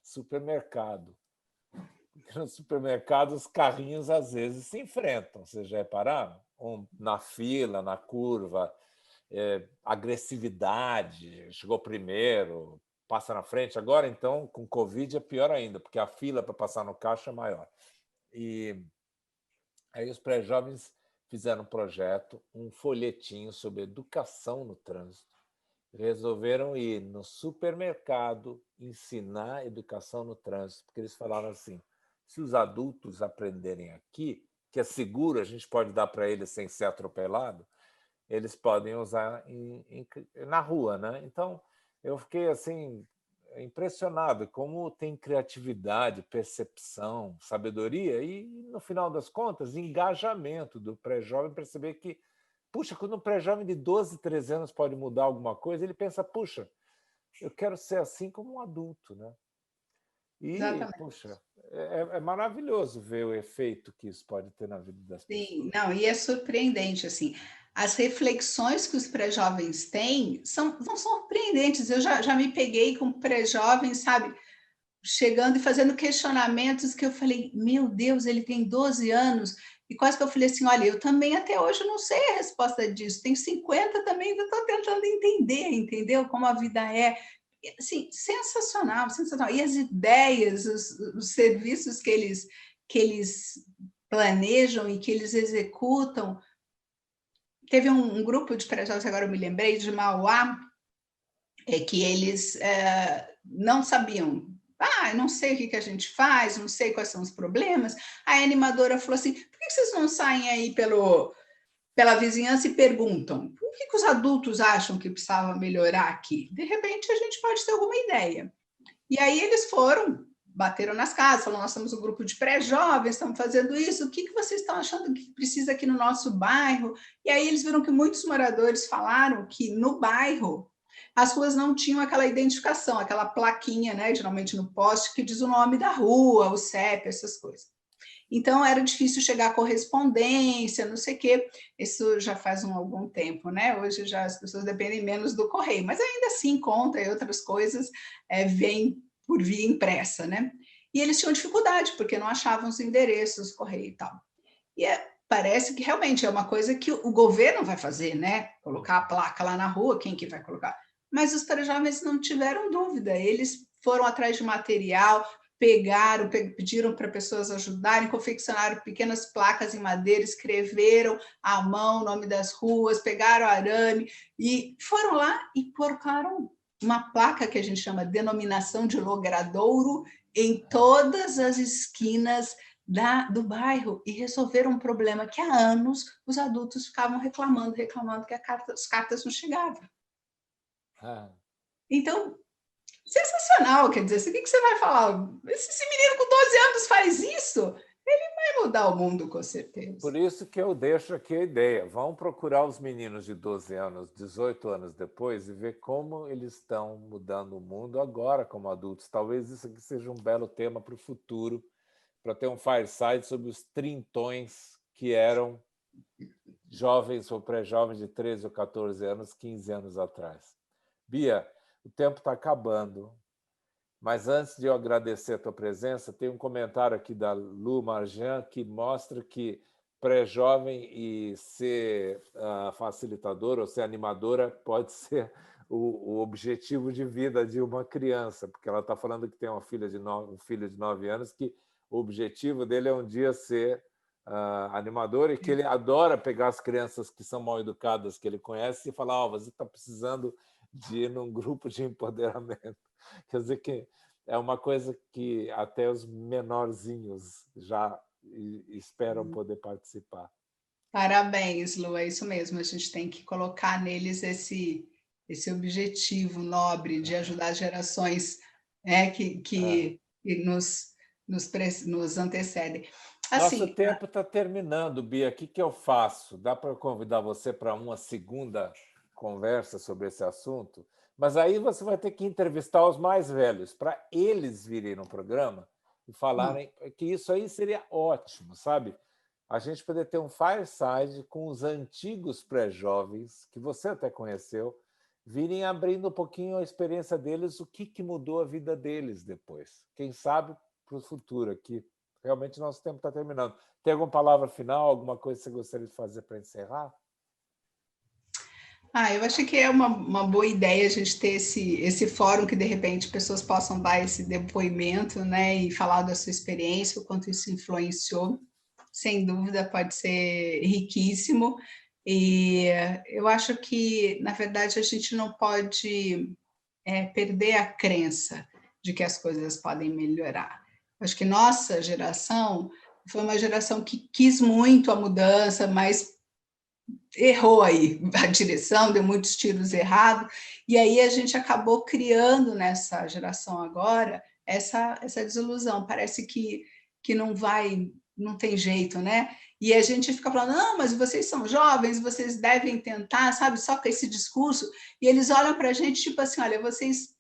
Supermercado. No supermercado, os carrinhos às vezes se enfrentam. Vocês já repararam? Na fila, na curva, agressividade, chegou primeiro, passa na frente. Agora, então, com Covid é pior ainda, porque a fila para passar no caixa é maior. E aí os pré-jovens fizeram um projeto, um folhetinho sobre educação no trânsito. Resolveram ir no supermercado ensinar educação no trânsito, porque eles falaram assim, se os adultos aprenderem aqui, que é seguro, a gente pode dar para eles sem ser atropelado, eles podem usar na rua, né? Então, eu fiquei assim impressionado como tem criatividade, percepção, sabedoria e, no final das contas, engajamento do pré-jovem, perceber que, puxa, quando um pré-jovem de 12, 13 anos pode mudar alguma coisa, ele pensa, puxa, eu quero ser assim como um adulto, né? E, Exatamente. puxa, é maravilhoso ver o efeito que isso pode ter na vida das Sim, pessoas. não, e é surpreendente, assim, as reflexões que os pré-jovens têm são surpreendentes. Eu já me peguei com pré-jovens, sabe, chegando e fazendo questionamentos que eu falei, meu Deus, ele tem 12 anos, e quase que eu falei assim, olha, eu também até hoje não sei a resposta disso, tenho 50 também, ainda estou tentando entender, entendeu? Como a vida é. Assim, sensacional, sensacional. E as ideias, os serviços que eles planejam e que eles executam. Teve um grupo de pré-jovens, agora eu me lembrei, de Mauá, que eles não sabiam. Eu não sei o que a gente faz, não sei quais são os problemas. A animadora falou assim, por que vocês não saem aí pela vizinhança e perguntam o que os adultos acham que precisava melhorar aqui? De repente, a gente pode ter alguma ideia. E aí eles foram, bateram nas casas, falaram, nós somos um grupo de pré-jovens, estamos fazendo isso, o que vocês estão achando que precisa aqui no nosso bairro? E aí eles viram que muitos moradores falaram que no bairro as ruas não tinham aquela identificação, aquela plaquinha, né, geralmente no poste, que diz o nome da rua, o CEP, essas coisas. Então, era difícil chegar a correspondência, não sei o quê. Isso já faz algum tempo, né? Hoje já as pessoas dependem menos do correio, mas ainda assim, conta e outras coisas vêm por via impressa, né? E eles tinham dificuldade, porque não achavam os endereços, correio e tal. E parece que realmente é uma coisa que o governo vai fazer, né? Colocar a placa lá na rua, quem que vai colocar? Mas os pré-jovens não tiveram dúvida, eles foram atrás de material, pegaram, pediram para pessoas ajudarem, confeccionaram pequenas placas em madeira, escreveram à mão o nome das ruas, pegaram arame e foram lá e colocaram uma placa que a gente chama denominação de logradouro em todas as esquinas do bairro e resolveram um problema que há anos os adultos ficavam reclamando que as cartas não chegavam. Então, sensacional, quer dizer, o que você vai falar? Esse menino com 12 anos faz isso? Ele vai mudar o mundo, com certeza. Por isso que eu deixo aqui a ideia. Vão procurar os meninos de 12 anos, 18 anos depois e ver como eles estão mudando o mundo agora como adultos. Talvez isso aqui seja um belo tema para o futuro, para ter um fireside sobre os trintões que eram jovens ou pré-jovens de 13 ou 14 anos, 15 anos atrás. Bia, o tempo está acabando, Mas antes de eu agradecer a tua presença, tem um comentário aqui da Lu Marjan que mostra que pré-jovem e ser facilitadora ou ser animadora pode ser o objetivo de vida de uma criança, porque ela está falando que tem uma filha um filho de 9 anos que o objetivo dele é um dia ser animador e que ele adora pegar as crianças que são mal educadas que ele conhece e falar: você está precisando de ir num grupo de empoderamento. Quer dizer que é uma coisa que até os menorzinhos já esperam poder participar. Parabéns, Lu, é isso mesmo. A gente tem que colocar neles esse objetivo nobre de ajudar as gerações que nos antecedem. Assim, nosso tempo está terminando, Bia. O que eu faço? Dá para convidar você para uma segunda conversa sobre esse assunto? Mas aí você vai ter que entrevistar os mais velhos, para eles virem no programa e falarem que isso aí seria ótimo, sabe? A gente poder ter um fireside com os antigos pré-jovens, que você até conheceu, virem abrindo um pouquinho a experiência deles, o que mudou a vida deles depois. Quem sabe para o futuro aqui. Realmente, nosso tempo está terminando. Tem alguma palavra final, alguma coisa que você gostaria de fazer para encerrar? Eu acho que é uma boa ideia a gente ter esse fórum que, de repente, pessoas possam dar esse depoimento, né, e falar da sua experiência, o quanto isso influenciou. Sem dúvida, pode ser riquíssimo. E eu acho que, na verdade, a gente não pode perder a crença de que as coisas podem melhorar. Acho que nossa geração foi uma geração que quis muito a mudança, mas errou aí a direção, deu muitos tiros errados, e aí a gente acabou criando nessa geração agora essa desilusão. Parece que não tem jeito, né? E a gente fica falando, não, mas vocês são jovens, vocês devem tentar, sabe? Só com esse discurso, e eles olham para a gente tipo assim, olha, vocês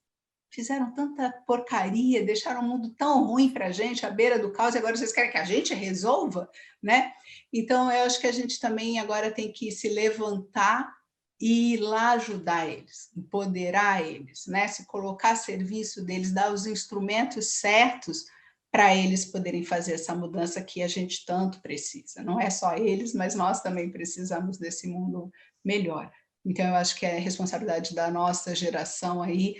fizeram tanta porcaria, deixaram o mundo tão ruim para a gente, à beira do caos, e agora vocês querem que a gente resolva, né? Então, eu acho que a gente também agora tem que se levantar e ir lá ajudar eles, empoderar eles, né? Se colocar a serviço deles, dar os instrumentos certos para eles poderem fazer essa mudança que a gente tanto precisa. Não é só eles, mas nós também precisamos desse mundo melhor. Então, eu acho que é responsabilidade da nossa geração aí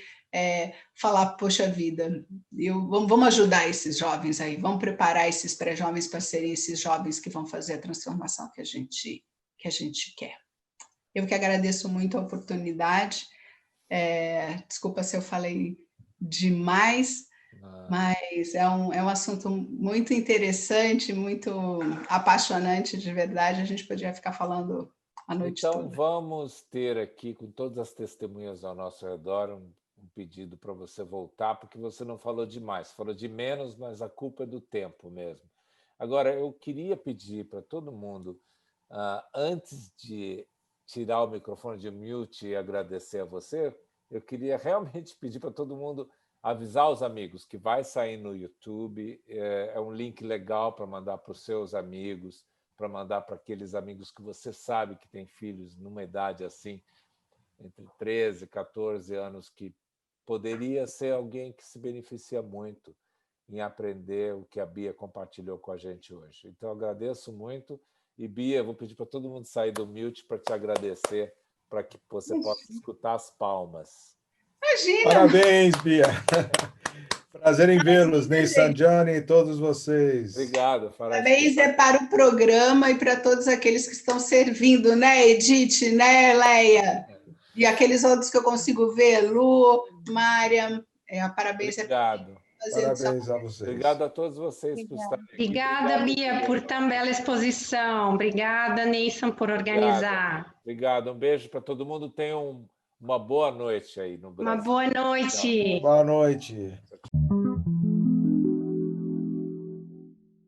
falar, poxa vida, vamos ajudar esses jovens aí, vamos preparar esses pré-jovens para serem esses jovens que vão fazer a transformação que a gente quer. Eu que agradeço muito a oportunidade, desculpa se eu falei demais, mas é um assunto muito interessante, muito apaixonante, de verdade, a gente podia ficar falando a noite toda. Então, vamos ter aqui, com todas as testemunhas ao nosso redor, um pedido para você voltar, porque você não falou demais, falou de menos, mas a culpa é do tempo mesmo. Agora, eu queria pedir para todo mundo, antes de tirar o microfone de mute e agradecer a você, eu queria realmente pedir para todo mundo avisar os amigos que vai sair no YouTube, é um link legal para mandar para os seus amigos, para mandar para aqueles amigos que você sabe que têm filhos numa idade assim, entre 13 e 14 anos, que poderia ser alguém que se beneficia muito em aprender o que a Bia compartilhou com a gente hoje. Então, agradeço muito. E, Bia, vou pedir para todo mundo sair do mute para te agradecer, para que você possa escutar as palmas. Imagina! Parabéns, Bia! Prazer em vê-los, Ney Sanjani e todos vocês. Obrigado. Parabéns para o programa e para todos aqueles que estão servindo, né, Edith, né, Leia? E aqueles outros que eu consigo ver, Lu, Mariam, parabéns. Obrigado. Parabéns a vocês. Obrigado a todos vocês por estarem aqui. Obrigada, Bia, por tão bela exposição. Obrigada, Neison, por organizar. Obrigado. Um beijo para todo mundo. Tenham uma boa noite aí no Brasil. Uma boa noite. Boa noite.